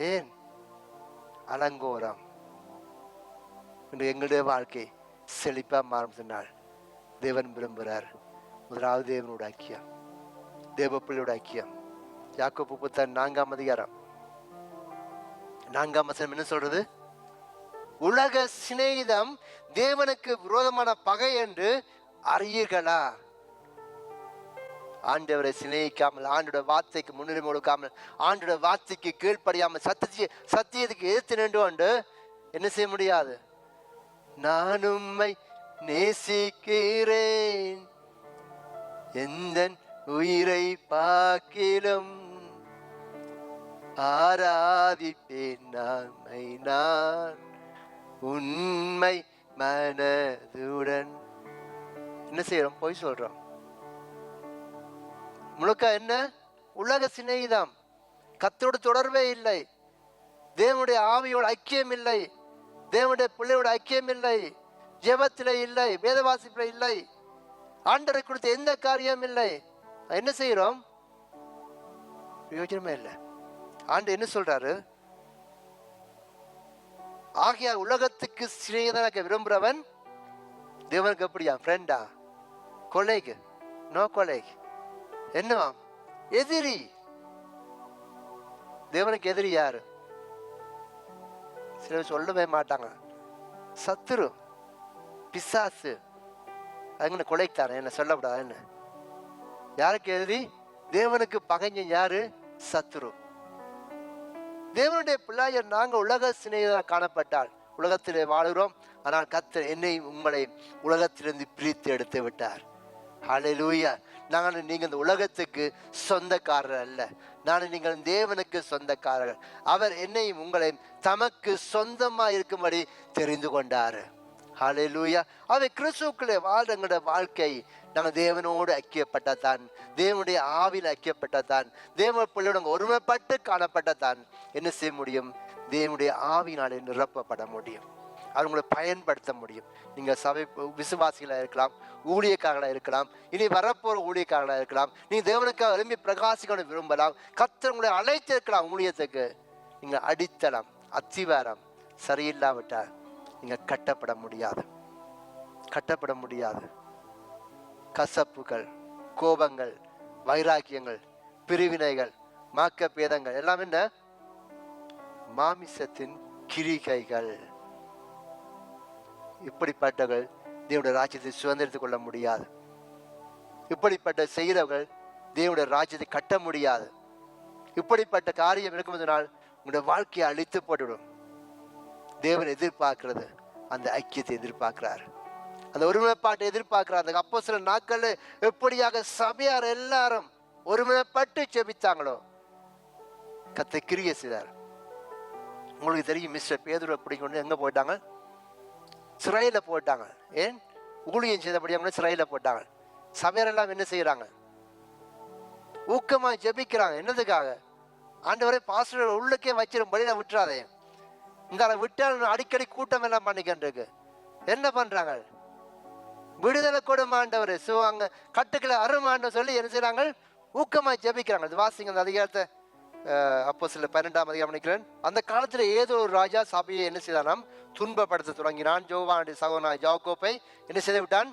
ஏன்? அலங்கோரம். இன்று எங்களுடைய வாழ்க்கை செழிப்பா மாறும் சொன்னால் தேவன் விரும்புகிறார். முதலாவது தேவனோட ஐக்கியம், தேவ பிள்ளையோட ஐக்கியம். யாக்கோபு புத்தகம் 4ஆம் அதிகாரம் 4ஆம் வசனம் என்ன சொல்றது? உலக சிநேகிதம் தேவனுக்கு விரோதமான பகை என்று அறியீர்களா? ஆண்டவரை சிநேகிக்காமல், ஆண்டோட வார்த்தைக்கு முன்னுரிமை கொடுக்காமல், ஆண்டோட வார்த்தைக்கு கீழ்ப்படியாமல், சத்தியத்துக்கு எதிர்த்து நின்று கொண்டு என்ன செய்ய முடியாது? நான் உம்மை நேசிக்கிறேன், எந்த உயிரை பாக்கிலும் ஆராதிப்பேன் நாமை, நான் உண்மை மனதுடன். என்ன செய்யறோம்? போய் சொல்றோம். முழுக்க என்ன? உலக சிநேகிதம், கர்த்தரோடு தொடர்பே இல்லை, தேவனுடைய ஆவியோட ஐக்கியம் இல்லை, தேவனுடைய பிள்ளையோட ஐக்கியம் இல்லை, ஜெபத்தில் இல்லை, வேத வாசிப்பில் இல்லை, ஆண்டரை கொடுத்த எந்த காரியம் இல்லை. என்ன செய்யறோம்? பிரயோஜனமே இல்லை. ஆண்டு என்ன சொல்றாரு? ஆகிய உலகத்துக்கு சிநேகிதனாக விரும்புறவன் தேவனுக்கு எப்படியா? ஃப்ரெண்டா? கொலைக்கு? நோ கொலைக்கு. என்னவா? எதிரி. தேவனுக்கு எதிரி யாரு? சிலர் சொல்லவே மாட்டாங்க. சத்துரு, பிசாசு. அங்கே கொலைக்கு என்ன சொல்லக்கூடாது. என்ன யாருக்கு எதிரி? தேவனுக்கு பகைஞன் யாரு? சத்துரு. தேவனுடைய பிள்ளையர் நாங்கள் உலக சிநேகிதராக காணப்பட்டால் உலகத்திலே வாழுகிறோம். ஆனால் கர்த்தர் என்னையும் உங்களை உலகத்திலிருந்து பிரித்து எடுத்து விட்டார். ஹல்லேலூயா. நீங்கள் இந்த உலகத்துக்கு சொந்தக்காரர் அல்ல, நீங்கள் தேவனுக்கு சொந்தக்காரர்கள். அவர் என்னையும் உங்களை தமக்கு சொந்தமாக இருக்கும்படி தெரிந்து கொண்டார். ஹல்லேலூயா. அவை கிறிஸ்துவுக்குள்ளே வாழ்கிற வாழ்க்கை நாங்கள் தேவனோடு ஐக்கியப்பட்டதான், தேவனுடைய ஆவியில் ஐக்கியப்பட்டதான், தேவ பிள்ளையோட ஒருமைப்பட்டு காணப்பட்டதான் என்ன செய்ய முடியும்? தேவனுடைய ஆவியினாலே நிரப்பப்பட முடியும். அது உங்களை பயன்படுத்த முடியும். நீங்கள் சபை விசுவாசிகளாக இருக்கலாம், ஊழியக்காரர்களாக இருக்கலாம், இனி வரப்போகிற ஊழியக்காரர்களாக இருக்கலாம். நீங்கள் தேவனுக்காக விரும்பி பிரகாசிக்க விரும்பலாம். கர்த்தர் உங்களை அழைத்திருக்கலாம் ஊழியத்துக்கு. நீங்கள் அடித்தளம், அத்திவாரம் சரியில்லாவிட்டால் நீங்கள் கட்டப்பட முடியாது, கட்டப்பட முடியாது. கசப்புகள், கோபங்கள், வைராக்கியங்கள், பிரிவினைகள், மாக்க பேதங்கள் எல்லாம் என்ன? மாமிசத்தின் கிரிகைகள். இப்படிப்பட்டவர்கள் தேவனுடைய ராஜ்யத்தை சுதந்திரித்துக் கொள்ள முடியாது. இப்படிப்பட்ட செய்கிறவர்கள் தேவனுடைய ராஜ்யத்தை கட்ட முடியாது. இப்படிப்பட்ட காரியம் இருக்கும்போதனால் உங்களுடைய வாழ்க்கையை அழித்து போட்டுவிடும். தேவன் எதிர்பார்க்கிறது அந்த ஐக்கியத்தை எதிர்பார்க்கிறார், அந்த ஒருமைப்பாட்டை எதிர்பார்க்கிறார். அந்த அப்போஸ்தலர் நாட்கள்ல எப்படியாக சபையார் எல்லாரும் ஒருமைப்பட்டு ஜெபித்தாங்களோ கர்த்தர் கிரியை செய்தார். உங்களுக்கு தெரியும், மிஸ்டர் பேதுரு அப்படி கொண்டு எங்க போயிட்டாங்க? சிறையில போட்டாங்க. ஏன்? ஊழியம் செய்தபடியாக சிறையில போட்டாங்க. சபையார் எல்லாம் என்ன செய்யறாங்க? ஊக்கமா ஜெபிக்கிறாங்க. என்னதுக்காக? ஆண்டவரே பாஸ்டர் உள்ளுக்கே வச்சிடும், வெளியில விட்டுறாதே. இந்த விட்டால் அடிக்கடி கூட்டம் எல்லாம் பண்ணிக்கிட்டு என்ன பண்றாங்க? விடுதலை கொடுமை ஆண்டவர், அங்க கட்டுக்களை அருமாண்ட சொல்லி என்ன செய்யறாங்க? ஊக்கமா ஜெபிக்கிறாங்க. வாசிங்க அந்த அதிகாரத்தை. அப்போஸ்தலர் 12ஆம் அதிகாரம் நினைக்கிறேன். அந்த காலத்துல ஏதோ ஒரு ராஜா சபையை என்ன செய்தானாம்? துன்பப்படுத்த தொடங்கினான். யோவானுடைய சகோதரனாகிய யாக்கோபை என்ன செய்து விட்டான்?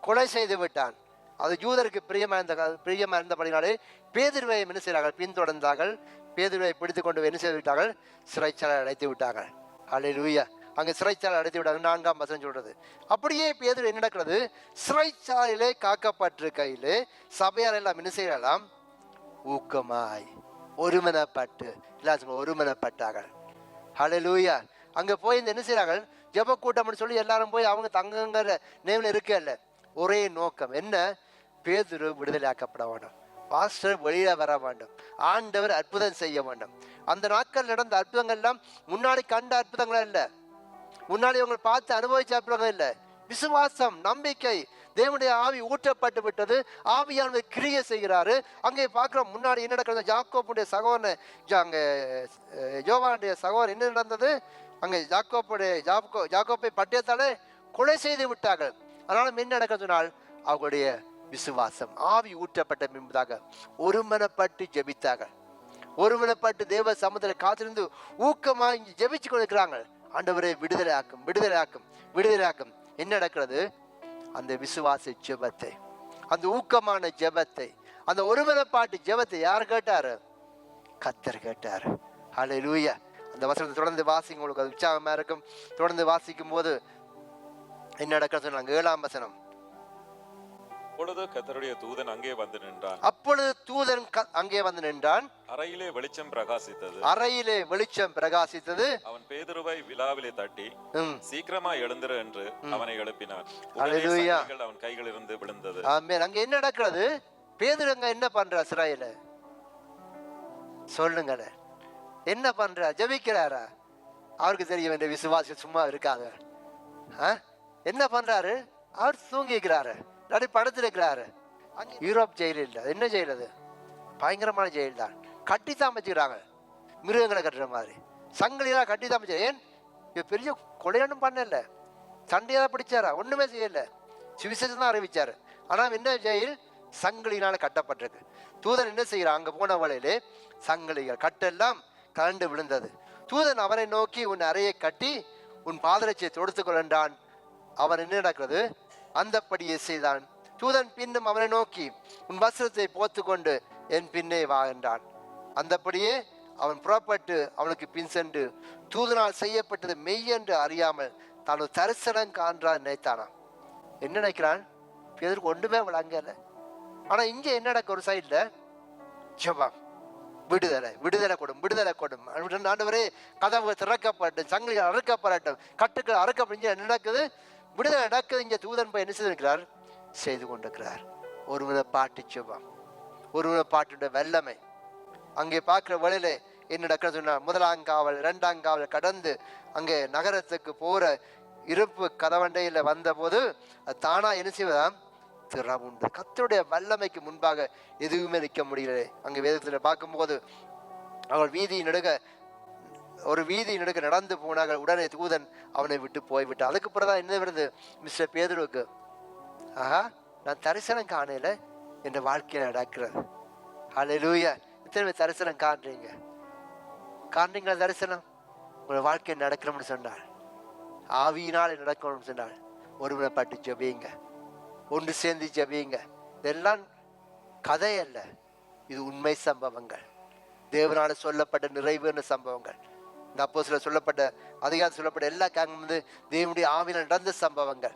கொலை செய்து விட்டான். அது யூதருக்கு பிரியமா இருந்தபடினாலே பேதுருவை என்ன செய்தார்கள்? பின்தொடர்ந்தார்கள். பேதுருவை பிடித்து கொண்டு என்ன செய்து விட்டார்கள்? சிறைச்சாலை அடைத்து விட்டார்கள். ஹல்லேலூயா. அங்கே சிறைச்சாலை அடைத்து விட்டாங்க. 4ஆம் வசனம் சொல்றது. அப்படியே பேதுரு என்ன நடக்கிறது? சிறைச்சாலையிலே காக்கப்பட்டு கையிலே சபையார் எல்லாம் என்ன செய்யலாம்? ஊக்கமாய் ஒருமனப்பட்டு எல்லாரும் ஒருமனப்பட்டார்கள். ஹல்லேலூயா. அங்க போய் என்ன செய்யறாங்க? ஜெப கூட்டம்னு சொல்லி எல்லாரும் போய் அவங்க தங்கங்கிற நேம்ல இருக்கல. ஒரே நோக்கம் என்ன? பேதுரு விடுதலையாக்கப்பட வேண்டும், பாஸ்டர் வெளியில வர வேண்டும், ஆண்டவர் அற்புதம் செய்ய வேண்டும். அந்த நாட்கள் நடந்த அற்புதங்கள் எல்லாம் முன்னாடி கண்ட அற்புதங்கள் இல்ல, முன்னாடி அவங்க பார்த்து அனுபவிச்ச அற்புதங்கள் இல்ல. விசுவாசம், நம்பிக்கை, தேவனுடைய ஆவி ஊற்றப்பட்டு விட்டது. ஆவியானவர் கிரியை செய்கிறாரு. அங்கே பார்க்கிறோம் முன்னாடி என்ன நடக்கிறது? யாக்கோபுடைய சகோதரன், அங்கே யோவானுடைய சகோதரன் என்ன நடந்தது? அங்கே யாக்கோப்பை பட்டயத்தாலே கொலை செய்து விட்டார்கள். அதனால என்ன நடக்கிறதுனால் அவர்களுடைய விசுவாசம் ஆவி ஊற்றப்பட்ட பின்பதாக ஒருமனப்பட்டு ஜெபித்தார்கள். ஒருமனப்பட்டு தேவ சமுத்திர காத்திருந்து ஊக்கமா இங்கே ஜெபிச்சு கொண்டிருக்கிறாங்க. ஆண்டவரே விடுதலை ஆக்கும், விடுதலை ஆக்கும், விடுதலை ஆக்கும். என்ன நடக்கிறது? அந்த விசுவாச ஜெபத்தை, அந்த ஊக்கமான ஜெபத்தை, அந்த ஒருமனப்பாட்டு ஜெபத்தை யார் கேட்டாரு? கர்த்தர் கேட்டார். ஹல்லேலூயா. அந்த வசனத்தை தொடர்ந்து வாசிக்கும், உங்களுக்கு அது உற்சாகமா இருக்கும். தொடர்ந்து வாசிக்கும் போது என்ன நடக்கிறது சொன்னாங்க? 7ஆம் வசனம். அப்பொழுது கர்த்தருடைய தூதன் அங்கே வந்து நின்றான். அப்பொழுது தூதன் அங்கே வந்து நின்றான். அறையிலே வெளிச்சம் பிரகாசித்தது. அறையிலே வெளிச்சம் பிரகாசித்தது. அவன் பேதுருவை விலாவிலே தட்டி சீக்கிரமா எழுந்திரு என்று அவனை எழுப்பினான். ஹல்லேலூயா. அவன் கைகளிலிருந்து விழுந்தது. ஆமென். அங்க என்ன நடக்கிறது? பேதுரு அங்க என்ன பண்றா? சிறையில சொல்லுங்களேன், என்ன பண்றா? ஜெபிக்கிறாரா? அவருக்கு தெரிய வேண்டிய விசுவாசி சும்மா இருக்காங்க. என்ன பண்றாரு? அவர் தூங்கிக்கிறாரு, படுத்திருக்கிறாரு. யூரோப் ஜெயில் இல்லை, என்ன ஜெயில் அது? பயங்கரமான ஜெயில் தான். கட்டி தான் வச்சுக்கிறாங்க, மிருகங்களை கட்டுற மாதிரி சங்கிலியெல்லாம் கட்டி தான் வச்சு. ஏன் பெரிய கொலையொன்னும் பண்ணல, சண்டையாக பிடிச்சாரா, ஒண்ணுமே செய்யல, சுவிசேஷம் தான் அறிவிச்சாரு. ஆனால் என்ன ஜெயில் சங்கிலினால கட்டப்பட்டிருக்கு. தூதன் என்ன செய்யறான், அங்க போன வழியிலே சங்கிலிகள் கட்டெல்லாம் கலண்டு விழுந்தது. தூதன் அவரை நோக்கி உன் அறையை கட்டி உன் பாதரட்சியை தொடுத்துக் கொண்டான். அவன் என்ன நடக்கிறது, அந்தப்படியே செய்தான். தூதன் பின்னும் அவனை நோக்கி உன் வஸ்திரத்தை போத்து கொண்டு என் பின்னே வா என்றான். அந்தப்படியே அவன் புறப்பட்டு அவனுக்கு பின் சென்று தூதனால் செய்யப்பட்டது மெய் என்று அறியாமல் தான் ஒரு தரிசனம் காண்றான் நினைத்தானான். என்ன நினைக்கிறான், பேதுருக்கு ஒன்றுமே விளங்கல. ஆனா இங்க என்ன நடக்க, ஒரு சைட்ல ஜெபம், விடுதலை விடுதலை கொடும் விடுதலை கொடும் ஆண்டவரே, கதவு திறக்கப்பட்டு சங்கிலிகள் அறுக்கப்படட்டும், கட்டுக்கள் அறுக்கப்பட்டு என்ன நடக்குது, விடுதலை நடக்குது. இங்க தூதன் போய் என்ன செய்திருக்கிறார், செய்து கொண்டிருக்கிறார். ஒருவித பாட்டு ஜெபம், ஒருவித பாட்டுடைய வல்லமை. அங்கே பார்க்கிற வழியில என்ன நடக்கிறது சொன்னா, முதலாம் காவல் இரண்டாம் காவல் கடந்து அங்கே நகரத்துக்கு போற இருப்பு கதவண்டையில வந்த போது அது தானா என்ன செய்வதாம், திறவுண்டு. கர்த்தருடைய வல்லமைக்கு முன்பாக எதுவுமே நிற்க முடியல. அங்கே வேதத்தில் பார்க்கும்போது அவள் வீதி நடுக ஒரு வீதி நடுக்க நடந்து போனார்கள். உடனே தூதன் அவனை விட்டு போய்விட்டான். அதுக்கு பிறகுதான் என்ன வருது மிஸ்டர் பேதுருக்கு, ஆஹா நான் தரிசனம் காணல, என்ற வாழ்க்கையில நடக்கிறது. ஹல்லேலூயா. இத்தனை தரிசனம் காண்றீங்களா, தரிசனம் உங்களோட வாழ்க்கையில் நடக்கணும்னு சொன்னாள், ஆவியினால் நடக்கணும்னு சொன்னாள். ஒருமுறைப்பட்டு ஜெபியுங்க, ஒன்று சேர்ந்து ஜெபியுங்க. இதெல்லாம் கதை அல்ல, இது உண்மை சம்பவங்கள், தேவனால சொல்லப்பட்ட நிறைவேறின சம்பவங்கள். இந்த அப்போஸ்தலர் சொல்லப்பட்ட அதிகாரத்தில் சொல்லப்பட்ட எல்லா காரியமும் வந்து தேவனுடைய ஆவியினால் நடந்த சம்பவங்கள்.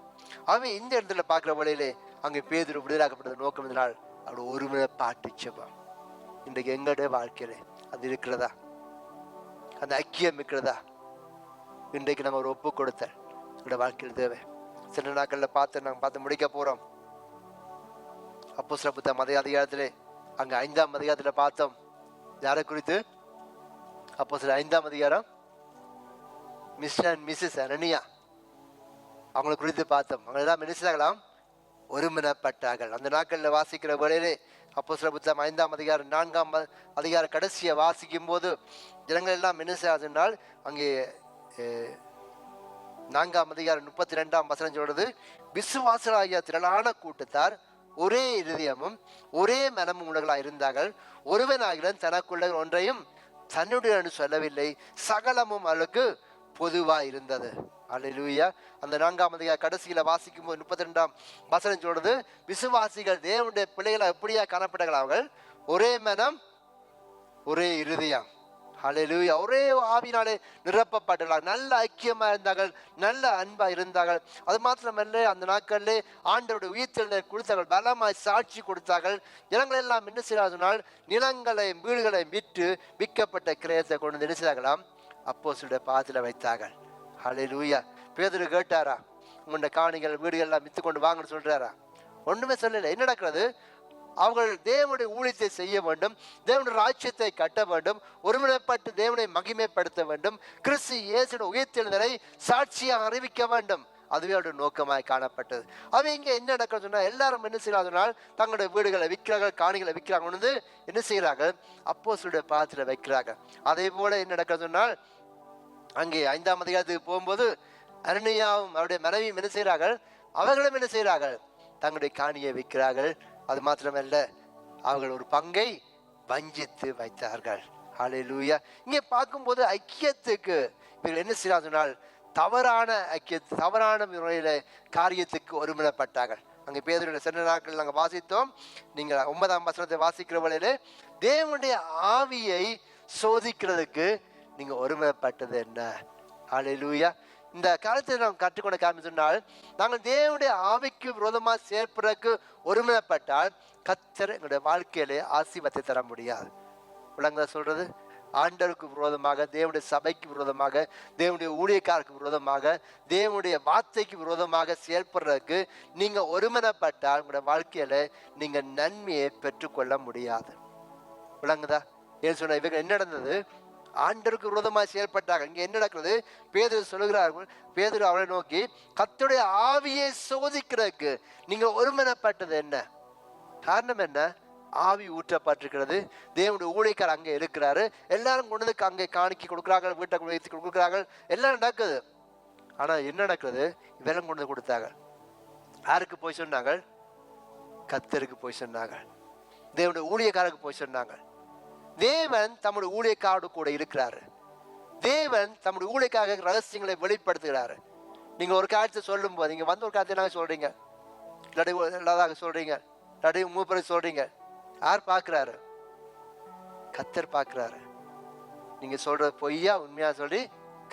அவன் இந்த இடத்துல பார்க்குற வழியிலே அங்கே பேதுரு விடுதலாக்கப்பட்டது நோக்கம் இதனால் அவருடைய ஒருமுறை பாட்டு ஜெபம். இன்றைக்கு எங்களுடைய வாழ்க்கையில அது இருக்கிறதா, அந்த ஐக்கியம் இருக்கிறதா? இன்றைக்கு நம்ம ஒரு ஒப்பு கொடுத்த என்னோட வாழ்க்கையில் தேவை. சில நாட்கள்ல நாங்கள் பார்த்து முடிக்க போறோம். அப்போஸ்தலர் புத்தகம் அதிகாரத்திலே அங்க 5ஆம் அதிகாரத்துல பார்த்தோம். யாரை குறித்து? அப்போஸ்தலர் 5ஆம் அதிகாரம் மிஸ்டர் அண்ட் மிஸ்ஸஸ் அனனியா அவங்களை குறித்து பார்த்தோம். அவங்க எல்லாம் என்ன செய்தாங்களாம், ஒருமனப்பட்டார்கள். அந்த நாட்களில் வாசிக்கிற வேளையிலே அப்போஸ்தலர் புத்தகம் 5ஆம் அதிகாரம் 4ஆம் அதிகார கடைசியை வாசிக்கும் போது ஜனங்கள் எல்லாம் என்ன செய்யாதுனால் அங்கே 4ஆம் அதிகாரம் 32ஆம் வசனம் சொல்றது, விசுவாசராகிய திரளான கூட்டத்தார் ஒரே இருதயமும் ஒரே மனமும் உலகளாக இருந்தார்கள். ஒருவனாகிலும் தனக்குள்ள ஒன்றையும் தன்னுடைய சொல்லவில்லை, சகலமும் அவளுக்கு பொதுவா இருந்தது. அல்லேலூயா. அந்த 4ஆம் அதிகார கடைசியில வாசிக்கும் போது 32ஆம் வசனம் சொல்றது, விசுவாசிகள் தேவனுடைய பிள்ளைகளை எப்படியா காணப்பட்டார்கள், அவர்கள் ஒரே மனம் ஒரே இருதயம். அல்லேலூயா. ஒரே ஆவினாலே நிரப்பப்பட்டார்கள், நல்ல ஐக்கியமா இருந்தார்கள், நல்ல அன்பா இருந்தார்கள். அது மாத்திரமல்ல, அந்த நாட்களிலே ஆண்டவருடைய உயிர்த்தெழுதலை கொடுத்தார்கள், பலமாய் சாட்சி கொடுத்தார்கள். ஜனங்கள் எல்லாம் என்ன செய்தார்கள், நிலங்களையும் வீடுகளையும் விற்று விற்கப்பட்ட கிரயத்தை கொண்டு என்ன செய்தார்களாம், அப்போஸ்தலருடைய பாதத்தில் வைத்தார்கள். அல்லேலூயா. பேதுரு கேட்டாரா, உங்களோட காணிகள் வீடுகள் எல்லாம் வித்து கொண்டு வாங்கன்னு சொல்றாரா? ஒண்ணுமே சொல்லல. என்ன நடக்கிறது, அவர்கள் தேவனுடைய ஊழியத்தை செய்ய வேண்டும், தேவனுடைய ராஜ்யத்தை கட்ட வேண்டும், ஒருமுறைப்பட்டு தேவனை மகிமைப்படுத்த வேண்டும், கிறிஸ்து இயேசுவின் உயிர்த்தெழுதலை சாட்சியாக அறிவிக்க வேண்டும். அதுவே அவருடைய நோக்கமாய் காணப்பட்டது. அவன் இங்கே என்ன நடக்கிறது சொன்னால், எல்லாரும் என்ன செய்யறாங்கனால் தங்களுடைய வீடுகளை விற்கிறார்கள், காணிகளை விற்கிறாங்க, வந்து என்ன செய்கிறார்கள், அப்போஸ்தலருடைய பாதத்தில் வைக்கிறார்கள். அதே போல என்ன நடக்கிறது சொன்னால், அங்கே 5ஆம் அதிகாரத்துக்கு போகும்போது அனனியாவும் அவருடைய மனைவியும் என்ன செய்கிறார்கள், அவர்களும் என்ன செய்கிறார்கள், தங்களுடைய காணியை விற்கிறார்கள். அது மாத்திரமல்ல, அவர்கள் ஒரு பங்கை வஞ்சித்து வைத்தார்கள். ஹல்லேலூயா. இங்கே பார்க்கும்போது ஐக்கியத்துக்கு இவர்கள் என்ன செய்யறாங்க சொன்னால், தவறான தவறான முறையில காரியத்துக்கு ஒருமுறைப்பட்டார்கள். அங்கே பேதுருவின் சென்ற நாட்கள் நாங்கள் வாசித்தோம். நீங்கள் 9ஆம் வசனத்தை வாசிக்கிற வழியிலே தேவனுடைய ஆவியை சோதிக்கிறதுக்கு நீங்க ஒருமுறைப்பட்டது என்ன? ஹல்லேலூயா. இந்த காலத்தை நாம் கற்றுக்கொண்ட காரணம் சொன்னால், நாங்கள் தேவனுடைய ஆவிக்கு விரோதமாக சேர்ப்பதற்கு ஒருமுறைப்பட்டால் கர்த்தர் எங்களுடைய வாழ்க்கையிலே ஆசீர்வாதத்தை தர முடியாது. விளங்குதா சொல்றது? ஆண்டவருக்கு விரோதமாக, தேவனுடைய சபைக்கு விரோதமாக, தேவனுடைய ஊழியக்காரருக்கு விரோதமாக, தேவனுடைய வார்த்தைக்கு விரோதமாக செயல்படுறதுக்கு நீங்க ஒருமனப்பட்டால் உங்களுடைய வாழ்க்கையில நீங்க நன்மையை பெற்றுக்கொள்ள முடியாது. விளங்குதா? ஏன் சொன்ன இவங்க என்ன நடந்தது, ஆண்டவருக்கு விரோதமாக செயல்பட்டாங்க. இங்க என்ன நடக்கிறது, பேதுரு சொல்லுகிறார்கள், பேதுரு அவரை நோக்கி கர்த்தருடைய ஆவியை சோதிக்கிறதுக்கு நீங்க ஒருமனப்பட்டது என்ன? காரணம் என்ன? ஆவி ஊற்றப்பட்டிருக்கிறது. தேவனுடைய ஊழியக்காரர் அங்கே இருக்கிறாரு. எல்லாரும் கொண்டு வந்து அங்கே காணிக்கை கொடுக்குறாங்க, வீட்டை வைத்து கொடுக்குறாங்க, எல்லாம் நடக்குது. ஆனால் என்ன நடக்குது? இதெல்லாம் கொண்டு வந்து கொடுத்தாங்க. யாருக்கு போய் சொன்னாங்க? கர்த்தருக்கு போய் சொன்னாங்க. தேவனுடைய ஊழியக்காரருக்கு போய் சொன்னாங்க. தேவன் தம்முடைய ஊழியக்காரோடு கூட இருக்கிறாரு. தேவன் தம்முடைய ஊழியக்காக ரகசியங்களை வெளிப்படுத்துகிறாரு. நீங்க ஒரு காரியத்தை சொல்லும் போது, நீங்க வந்து ஒரு காரியத்தை நாங்கள் சொல்றீங்க, இல்லாதாக சொல்றீங்க, இல்லாட்டி மூப்பரை சொல்றீங்க, யார் பார்க்கிறாரு? கர்த்தர் பார்க்கிறாரு. நீங்க சொல்றது பொய்யா உண்மையா சொல்லி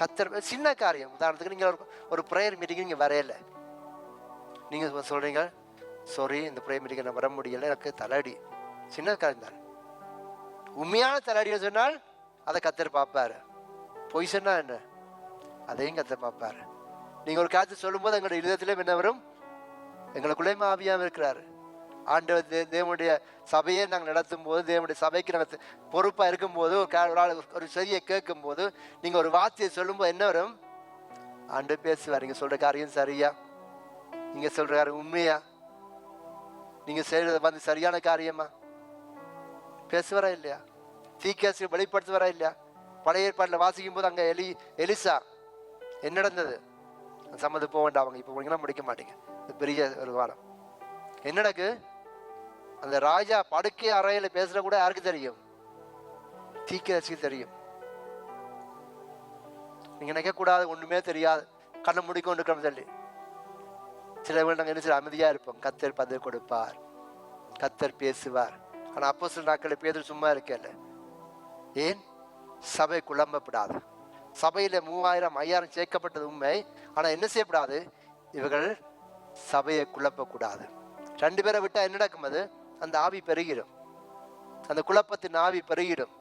கர்த்தர். சின்ன காரியம், உதாரணத்துக்கு நீங்க ஒரு ப்ரேயர் மீட்டிங் நீங்க வரையல, நீங்க சொல்றீங்க, சாரி இந்த ப்ரேயர் மீட்டிங் நான் வர முடியல, எனக்கு தலையடி. சின்ன காரியம் தான். உண்மையான தலையடின்னு சொன்னால் அதை கர்த்தர் பார்ப்பாரு. பொய் சொன்னா என்ன, அதையும் கர்த்தர் பார்ப்பாரு. நீங்க ஒரு காரியத்தை சொல்லும் போது எங்களுடைய இதயத்திலே என்ன வரும்? எங்களுக்குள்ளே ஆவியாக இருக்கிறாரு. ஆண்டவர் தேவனுடைய சபையை நாங்கள் நடத்தும் போது, தேவனுடைய சபைக்கு நாங்கள் பொறுப்பாக இருக்கும்போது, ஒரு சரியை கேட்கும் போது, நீங்கள் ஒரு வார்த்தையை சொல்லும்போது என்ன வரும்? ஆண்டவர் பேசுவார். நீங்கள் சொல்கிற காரியம் சரியா, நீங்கள் சொல்கிற காரியம் உண்மையா, நீங்கள் செய்கிறது வந்து சரியான காரியமா? பேசுவாரா இல்லையா? தீர்க்கதரிசி வெளிப்படுத்துவாரா இல்லையா? பழைய ஏற்பாட்டில் வாசிக்கும் போது அங்கே எலிசா என்ன நடந்தது? சம்மந்தம் போக வேண்டாம், அவங்க இப்போ போனீங்கன்னா முடிக்க மாட்டீங்க, பெரிய ஒரு வாரம். என்ன நடக்கு? அந்த ராஜா படுக்கை அறையில் பேசுற கூட யாருக்கு தெரியும்? தீர்க்கதரிசிக்கு தெரியும். நீங்க நினைக்க கூடாது ஒண்ணுமே தெரியாது, கண்ணை முடிக்கொண்டு இருக்கணும் சொல்லி. சில பேர் நாங்கள் என்ன செய்ய அமைதியா இருப்போம். கர்த்தர் பதில் கொடுப்பார், கர்த்தர் பேசுவார். ஆனா அப்போ சில நாட்கள் பேதர் சும்மா இருக்கல. ஏன்? சபை குழம்பப்படாது. சபையில 3000 5000 சேர்க்கப்பட்டது உண்மை. ஆனா என்ன செய்யப்படாது? இவர்கள் சபையை குழப்பக்கூடாது. 2 பேரை விட்டா என்ன நடக்கும்? அது அந்த ஆவி பெருகிடும், அந்த குழப்பத்தின் ஆவி பெருகிடும்,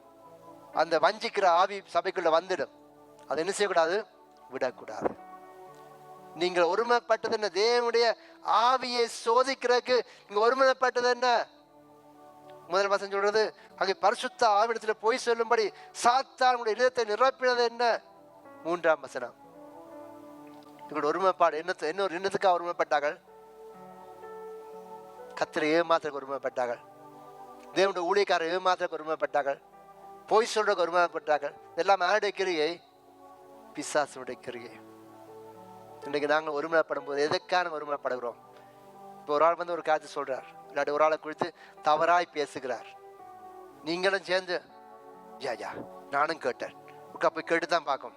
அந்த வஞ்சிக்கிற ஆவி சபைக்குள்ள வந்துடும். அதை என்ன செய்யக்கூடாது? விடக்கூடாது. நீங்கள் ஒருமைப்பட்டது என்ன? தேவனுடைய ஆவியை சோதிக்கிறதுக்கு நீங்க ஒருமைப்பட்டது என்ன? முதல் வசனம் சொல்றது, அங்கே பரிசுத்த ஆவிடத்துல போய் சொல்லும்படி சாத்தானுடைய இதயத்தை நிரப்பினது என்ன? 3ஆம் வசனம். இவங்களோட ஒருமைப்பாடு என்ன? ஒரு எண்ணத்துக்காக ஒருமைப்பட்டார்கள்? கர்த்தரை ஏமாத்திரக்கு ஒருமைப்பட்டார்கள். தேவனுடைய ஊழியக்காரர் ஏமாத்திரக்கு ஒருமைப்பட்டார்கள். போய் சொல்றதுக்கு ஒருமைப்பட்டார்கள். இதெல்லாம் யாருடைய கிரியை? பிசாசுடைய கிரியை. இன்றைக்கு நாங்கள் ஒருமைப்படும் போது எதற்கான ஒருமைப்படுகிறோம்? இப்போ ஒரு ஆள் வந்து ஒரு காரியத்தை சொல்றார், இல்லாட்டி ஒரு ஆளை குறித்து தவறாய் பேசுகிறார். நீங்களும் சேர்ந்து யா நானும் கேட்டேன், போய் கேட்டு தான் பார்க்கும்,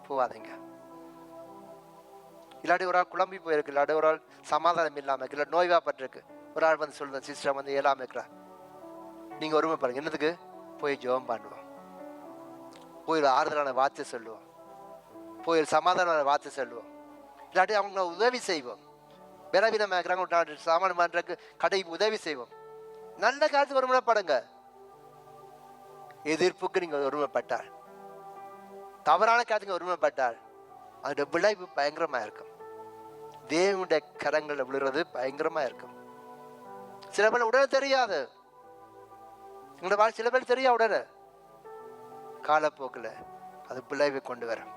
போவாதீங்க. இல்லாட்டி ஒரு ஆள் குழம்பி போயிருக்கு, இல்லாட்டி ஒரு ஆள் சமாதானம் இல்லாம இருக்கு, இல்லை நோய்வாப்பட்டிருக்கு, ஒரு ஆள் வந்து சொல்லுங்க, சிஸ்டர் வந்து இயலாம இருக்கிறா, நீங்க ஒருமைப்படுங்க. என்னதுக்கு? போய் ஜெபம் பண்ணுவோம், போய் ஒரு ஆறுதலான வார்த்தை சொல்லுவோம், போய் ஒரு சமாதானமான வார்த்தை சொல்லுவோம், இல்லாட்டி அவங்க உதவி செய்வோம். பலவீனமாக இருக்கிறாங்க, சாமான் பண்றதுக்கு கடைக்கு உதவி செய்வோம். நல்ல காலத்துக்கு ஒருமைப்படுங்க. எதிர்ப்புக்கு நீங்க ஒருமைப்பட்டால், தவறான காலத்துக்கு ஒருமைப்பட்டால் அதோட விளைவு பயங்கரமா இருக்கும். தேவனுடைய கரங்களில் விழுறது பயங்கரமா இருக்கும். சில பேர் உடனே தெரியாது, சில பேர் தெரியா உடனே, காலப்போக்கில் அது விளைவை கொண்டு வரும்,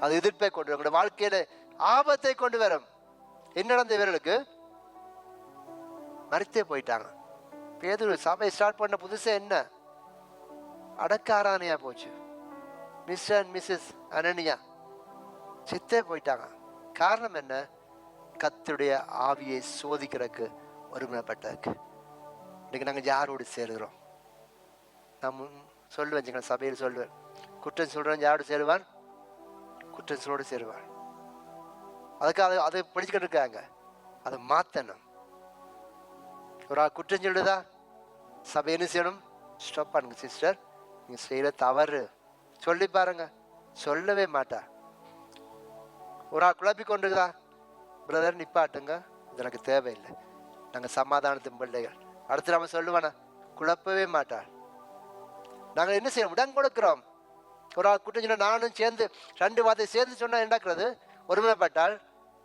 அது எதிர்ப்பை கொண்டு வரும், உங்களோட வாழ்க்கையில ஆபத்தை கொண்டு வரும். என்ன நடந்த இவர்களுக்கு? மரித்தே போயிட்டாங்க. பேதுரு சபை ஸ்டார்ட் பண்ண புதுசா என்ன அடக்க ஆராதனையா போச்சு. மிஸ்டர் அண்ட் மிஸ்ஸஸ் அனனியா செத்தே போயிட்டாங்க. காரணம் என்ன? கர்த்தருடைய ஆவியை சோதிக்கிறதுக்கு ஒருமைப்பட்டதுக்கு. இன்னைக்கு நாங்கள் யாரோடு சேருகிறோம்? நம்ம சொல்லுவேன், சபையில் சொல்லுவேன், குற்றம் சொல்றவன் யாரோடு சேருவான்? குற்றம் சொல்லோடு சேருவான். அதுக்கு அதை படிச்சுக்கிட்டு இருக்காங்க, அதை மாற்றணும். ஒரு ஆள் குற்றம் சொல்லுதா, சபை என்ன செய்யணும்? ஸ்டாப் பண்ணுங்க சிஸ்டர், நீங்க செய்யற தவறு சொல்லி பாருங்க. சொல்லவே மாட்டா. ஒரு ஆள் குழப்பி கொண்டுதா, பிரதர் நிப்பாட்டுங்க, இது எனக்கு தேவையில்லை, நாங்கள் சமாதானத்தின் பிள்ளைகள். அடுத்து நம்ம சொல்லுவானா? குழப்பவே மாட்டாள். நாங்கள் என்ன செய்யணும்? இடம் கொடுக்கிறோம். ஒரு ஆள் குற்றம் சொன்னா நானும் சேர்ந்து 2 வார்த்தை சேர்ந்து சொன்னா என்னக்கிறது? ஒருமைப்பட்டால்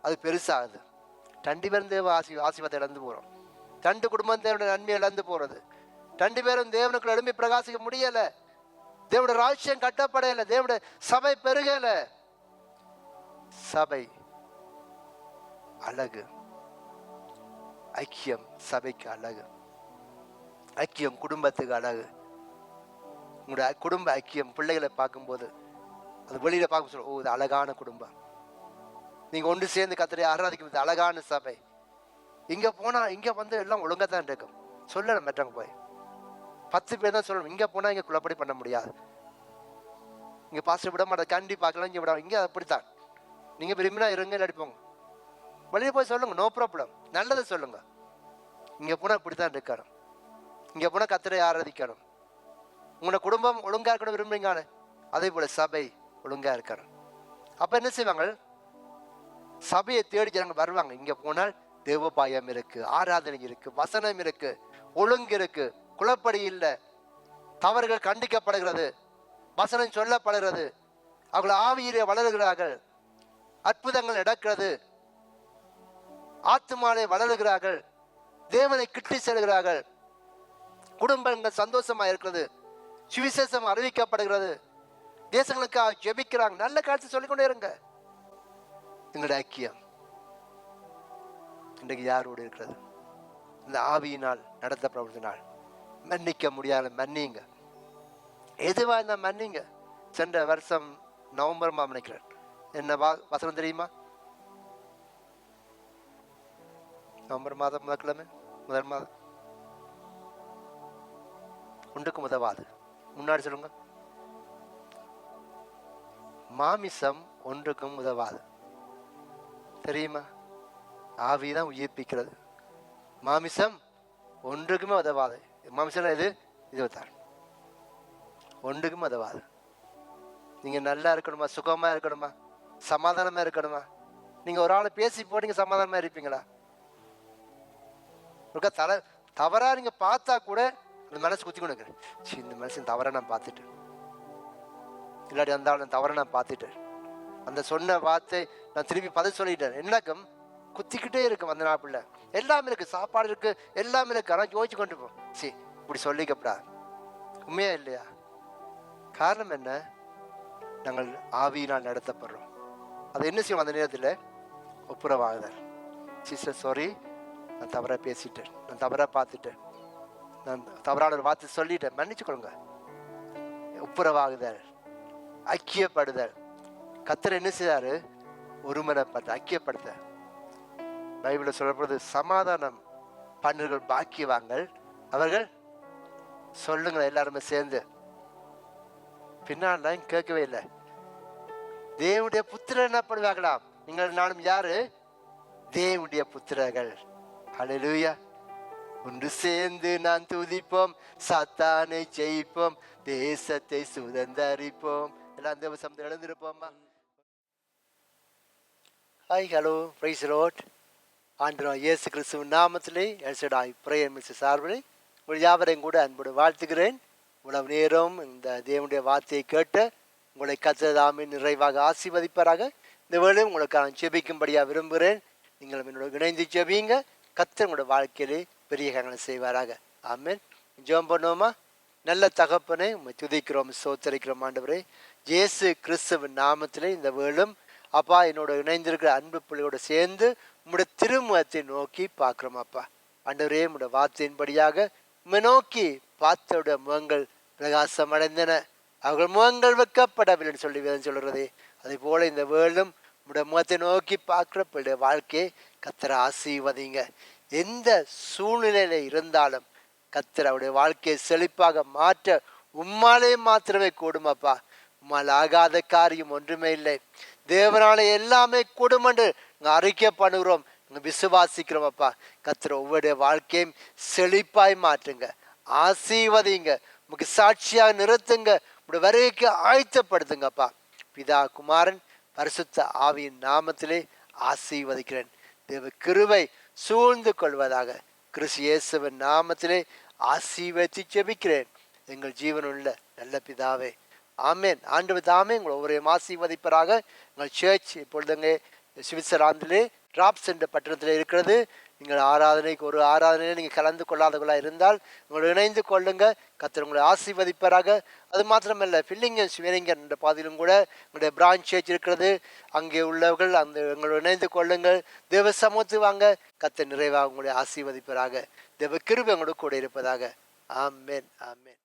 அது பெருசாகுது. 2 பேரும் தேவ ஆசீர்வாதத்தை இழந்து போகிறோம். 2 குடும்பம் தேவனுடைய நன்மையை இழந்து போகிறது. 2 பேரும் தேவனுக்குள்ள எழும்பி பிரகாசிக்க முடியல. தேவனுடைய ராஜ்யம் கட்டப்படையல. தேவனுடைய சபை பெருகல. சபை அழகு, ஐக்கியம் சபைக்கு அழகு. ஐக்கியம் குடும்பத்துக்கு அழகு. உங்களுடைய குடும்ப ஐக்கியம் பிள்ளைகளை பார்க்கும்போது அது வெளியில பார்க்க சொல்ல, ஓ இது அழகான குடும்பம், நீங்க ஒன்று சேர்ந்து கர்த்தரை ஆராதிக்கும் இது அழகான சபை. இங்க போனா இங்க வந்து எல்லாம் ஒழுங்கா தான் இருக்கும் சொல்லணும். மற்றவங்க போய் 10 பேர் தான் சொல்லணும். இங்க போனா இங்க குழப்படி பண்ண முடியாது. இங்க பாஸ்டர் விட மாட்டேன், கண்டி பார்க்கலாம், இங்க விட, இங்க அப்படித்தான். நீங்க விரும்பினா இருங்க, நடிப்போங்க, வெளியே போய் சொல்லுங்க, நோ ப்ராப்ளம், நல்லதை சொல்லுங்க. இங்க போனா இப்படித்தான் இருக்கணும். இங்க போனா கர்த்தரை ஆராதிக்கணும். உங்களோட குடும்பம் ஒழுங்கா இருக்கணும் விரும்புறீங்க, அதே போல சபை ஒழுங்கா இருக்கணும். அப்ப என்ன செய்வாங்க? சபையை தேடி ஜனங்க வருவாங்க. இங்க போனால் தேவபாயம் இருக்கு, ஆராதனை இருக்கு, வசனம் இருக்கு, ஒழுங்கு இருக்கு, குழப்படி இல்லை, தவறுகள் கண்டிக்கப்படுகிறது, வசனம் சொல்லப்படுகிறது, அவர்கள் ஆவியிலே வளருகிறார்கள், அற்புதங்கள் நடக்கிறது, ஆத்துமாலே வளருகிறார்கள், தேவனை கிட்டி செல்கிறார்கள், குடும்பங்கள் சந்தோஷமா இருக்கிறது, சுவிசேஷம் அறிவிக்கப்படுகிறது, தேசங்களுக்காக ஜெபிக்கிறாங்க. நல்ல காட்சி சொல்லிக்கொண்டே இருங்க. எங்களுடைய ஐக்கியம் இன்றைக்கு யாரோடு இருக்கிறது? இந்த ஆவியினால் நடத்தப்படுவதனால் மன்னிக்க முடியாத மன்னிங்க, எதுவா இருந்தா மன்னிங்க. சென்ற வருஷம் நவம்பர் மாதம் நினைக்கிறேன், என்ன வசனம் தெரியுமா? நவம்பர் மாதம் முதற்கிழமை, முதல் மாதம் ஒன்றுக்கும் உதவாது. முன்னாடி சொல்லுங்க, மாமிசம் ஒன்றுக்கும் உதவாது. தெரியுமா? ஆவிதான் உயிர்ப்பிக்கிறது, மாமிசம் ஒன்றுக்குமே உதவாது. மாமிசம் இது இதுதான் ஒன்றுக்குமே உதவாது. நீங்க நல்லா இருக்கணுமா, சுகமா இருக்கணுமா, சமாதானமா இருக்கணுமா? நீங்க ஒரு ஆளை பேசி போட்டீங்க, சமாதானமா இருப்பீங்களா? தவறா நீங்க பார்த்தா கூட அந்த மனசு குத்தி கொண்டு, இந்த மனுஷன் தவற நான் பார்த்துட்டேன், இல்லாட்டி அந்த ஆள் தவற நான் பார்த்துட்டேன், அந்த சொன்ன வார்த்தை நான் திருப்பி பதில் சொல்லிட்டேன், என்னக்கம் குத்திக்கிட்டே இருக்கும். அந்த நாப்பிள்ள எல்லாமே இருக்கு, சாப்பாடு இருக்கு, எல்லாமே இருக்கு, ஆனால் யோசிச்சு கொண்டு போ, சரி இப்படி சொல்லிக்கப்படா, உண்மையா இல்லையா? காரணம் என்ன? நாங்கள் ஆவியினால் நடத்தப்படுறோம். அது என்ன செய்யும்? அந்த நேரத்தில் ஒப்புரவாகுதல். சிஸ்டர் சாரி, நான் தவறாக பேசிட்டேன், நான் தவறாக பார்த்துட்டேன், நான் தவறான ஒரு வார்த்தை சொல்லிட்டேன், மன்னிச்சுக்கொள்ளுங்க. ஒப்புரவாகுதல், ஐக்கியப்படுதல். கர்த்தர் என்ன செய்தாரு? ஒருமனப்பட்ட ஐக்கியப்படுத்த. பைபிளில் சொல்லப்படுது, சமாதானம் பண்ணுகள் பாக்கியவாங்கள் அவர்கள் சொல்லுங்க. எல்லாருமே சேர்ந்து பின்னால் கேட்கவே இல்லை. தேவனுடைய புத்திரர் என்னப்படுவார்களாம். நீங்கள் நானும் யாரு? தேவனுடைய புத்திரர்கள். ஹல்லேலூயா. ஒன்று சேர்ந்து நான் துதிப்போம், சாத்தானை ஜெயிப்போம், தேசத்தை சுதந்தரிப்போம். எல்லாம் தேவ சமூகத்தில் எழுந்திருப்போமா? Hi, hello, praise the lord. ஆண்டவர் இயேசு கிறிஸ்துவின் நாமத்திலே எல்சடாய் பிரேயர் மினிஸ்ட்ரி சார்பில் உங்கள் யாவரையும் கூட அன்போடு வாழ்த்துகிறேன். உணவு நேரம் இந்த தேவனுடைய வார்த்தையை கேட்டு உங்களை கர்த்தர் தாமே நிறைவாக ஆசீர்வதிப்பாராக. இந்த வேளையும் உங்களுக்கு நான் ஜெபிக்கும்படியாக விரும்புகிறேன். நீங்கள் என்னோட இணைந்து ஜெபிங்க. கர்த்தர் உங்களோட வாழ்க்கையிலே பெரிய காரியங்களை செய்வாராக. ஆமென். ஜெபம் பண்ணுவோமா? நல்ல தகப்பனே, உம்மை துதிக்கிறோம், ஸ்தோத்திரிக்கிறோம். ஆண்டவரே, இயேசு கிறிஸ்துவின் நாமத்திலே இந்த வேளும் அப்பா என்னோட இணைந்திருக்கிற அன்பு பிள்ளையோட சேர்ந்து உம்முடைய திருமுகத்தை நோக்கி பார்க்குறோம். அப்பா ஆண்டவரே, உம்முடைய வார்த்தையின்படியாக உம்மை நோக்கி பார்த்தவுடைய முகங்கள் பிரகாசம் அடைந்தன, அவர்கள் முகங்கள் வைக்கப்படவில்லைன்னு சொல்லி வேதம் சொல்கிறதே, அதே போல இந்த வேளும் உம்முடைய முகத்தை நோக்கி பார்க்குற பிள்ளைய வாழ்க்கையை கர்த்தரை ஆசீர்வதிங்க. எந்த சூழ்நிலையில இருந்தாலும் கர்த்தர் அவருடைய வாழ்க்கையை செழிப்பாக மாற்ற உம்மாலே மாத்திரமே கூடுமாப்பா. உம்மால் ஆகாத காரியம் ஒன்றுமே இல்லை. தேவனாலே எல்லாமே கூடும் என்று அறிக்கை பண்ணுகிறோம், விசுவாசிக்கிறோம். அப்பா கர்த்தர் ஒவ்வொரு வாழ்க்கையும் செழிப்பாய் மாற்றுங்க, ஆசீர்வதிங்க, உங்களுக்கு சாட்சியாக நிறுத்துங்க, உங்களுடைய வருகைக்கு ஆயத்தப்படுத்துங்கப்பா. பிதா, குமாரன், பரிசுத்த ஆவியின் நாமத்திலே ஆசீர்வதிக்கிறேன். தேவ கிருபை சூழ்ந்து கொள்வதாக. கிறிஸ்து இயேசுவின் நாமத்திலே ஆசீர்வதித்து ஜெபிக்கிறேன் எங்கள் ஜீவனுள்ள நல்ல பிதாவே, ஆமேன். ஆண்டவர் தாமே உங்களை ஒவ்வொரு ஆசீர்வதிப்பராக. எங்கள் சர்ச் இப்பொழுதுங்க சுவிட்சர்லாந்திலே டிராப்ஸ் என்ற பட்டணத்தில் இருக்கிறது. நீங்கள் ஆராதனைக்கு ஒரு ஆராதனையில் நீங்கள் கலந்து கொள்ளாதவர்களாக இருந்தால் உங்களை இணைந்து கொள்ளுங்க. கர்த்தர் உங்களை ஆசீர்வதிப்பராக. அது மாத்திரமல்ல, ஃபில்லிங்கன் ஸ்வீரிங்கன் என்ற பாதையிலும் கூட உங்களுடைய பிரான்ச் சர்ச் இருக்கிறது. அங்கே உள்ளவர்கள் அந்த உங்களை இணைந்து கொள்ளுங்கள். தேவ சமூகத்து வாங்க. கர்த்தர் நிறைவாக உங்களை ஆசீர்வதிப்பராக. தேவ கிருபை உங்களோட கூட இருப்பதாக. ஆமென் ஆமென்.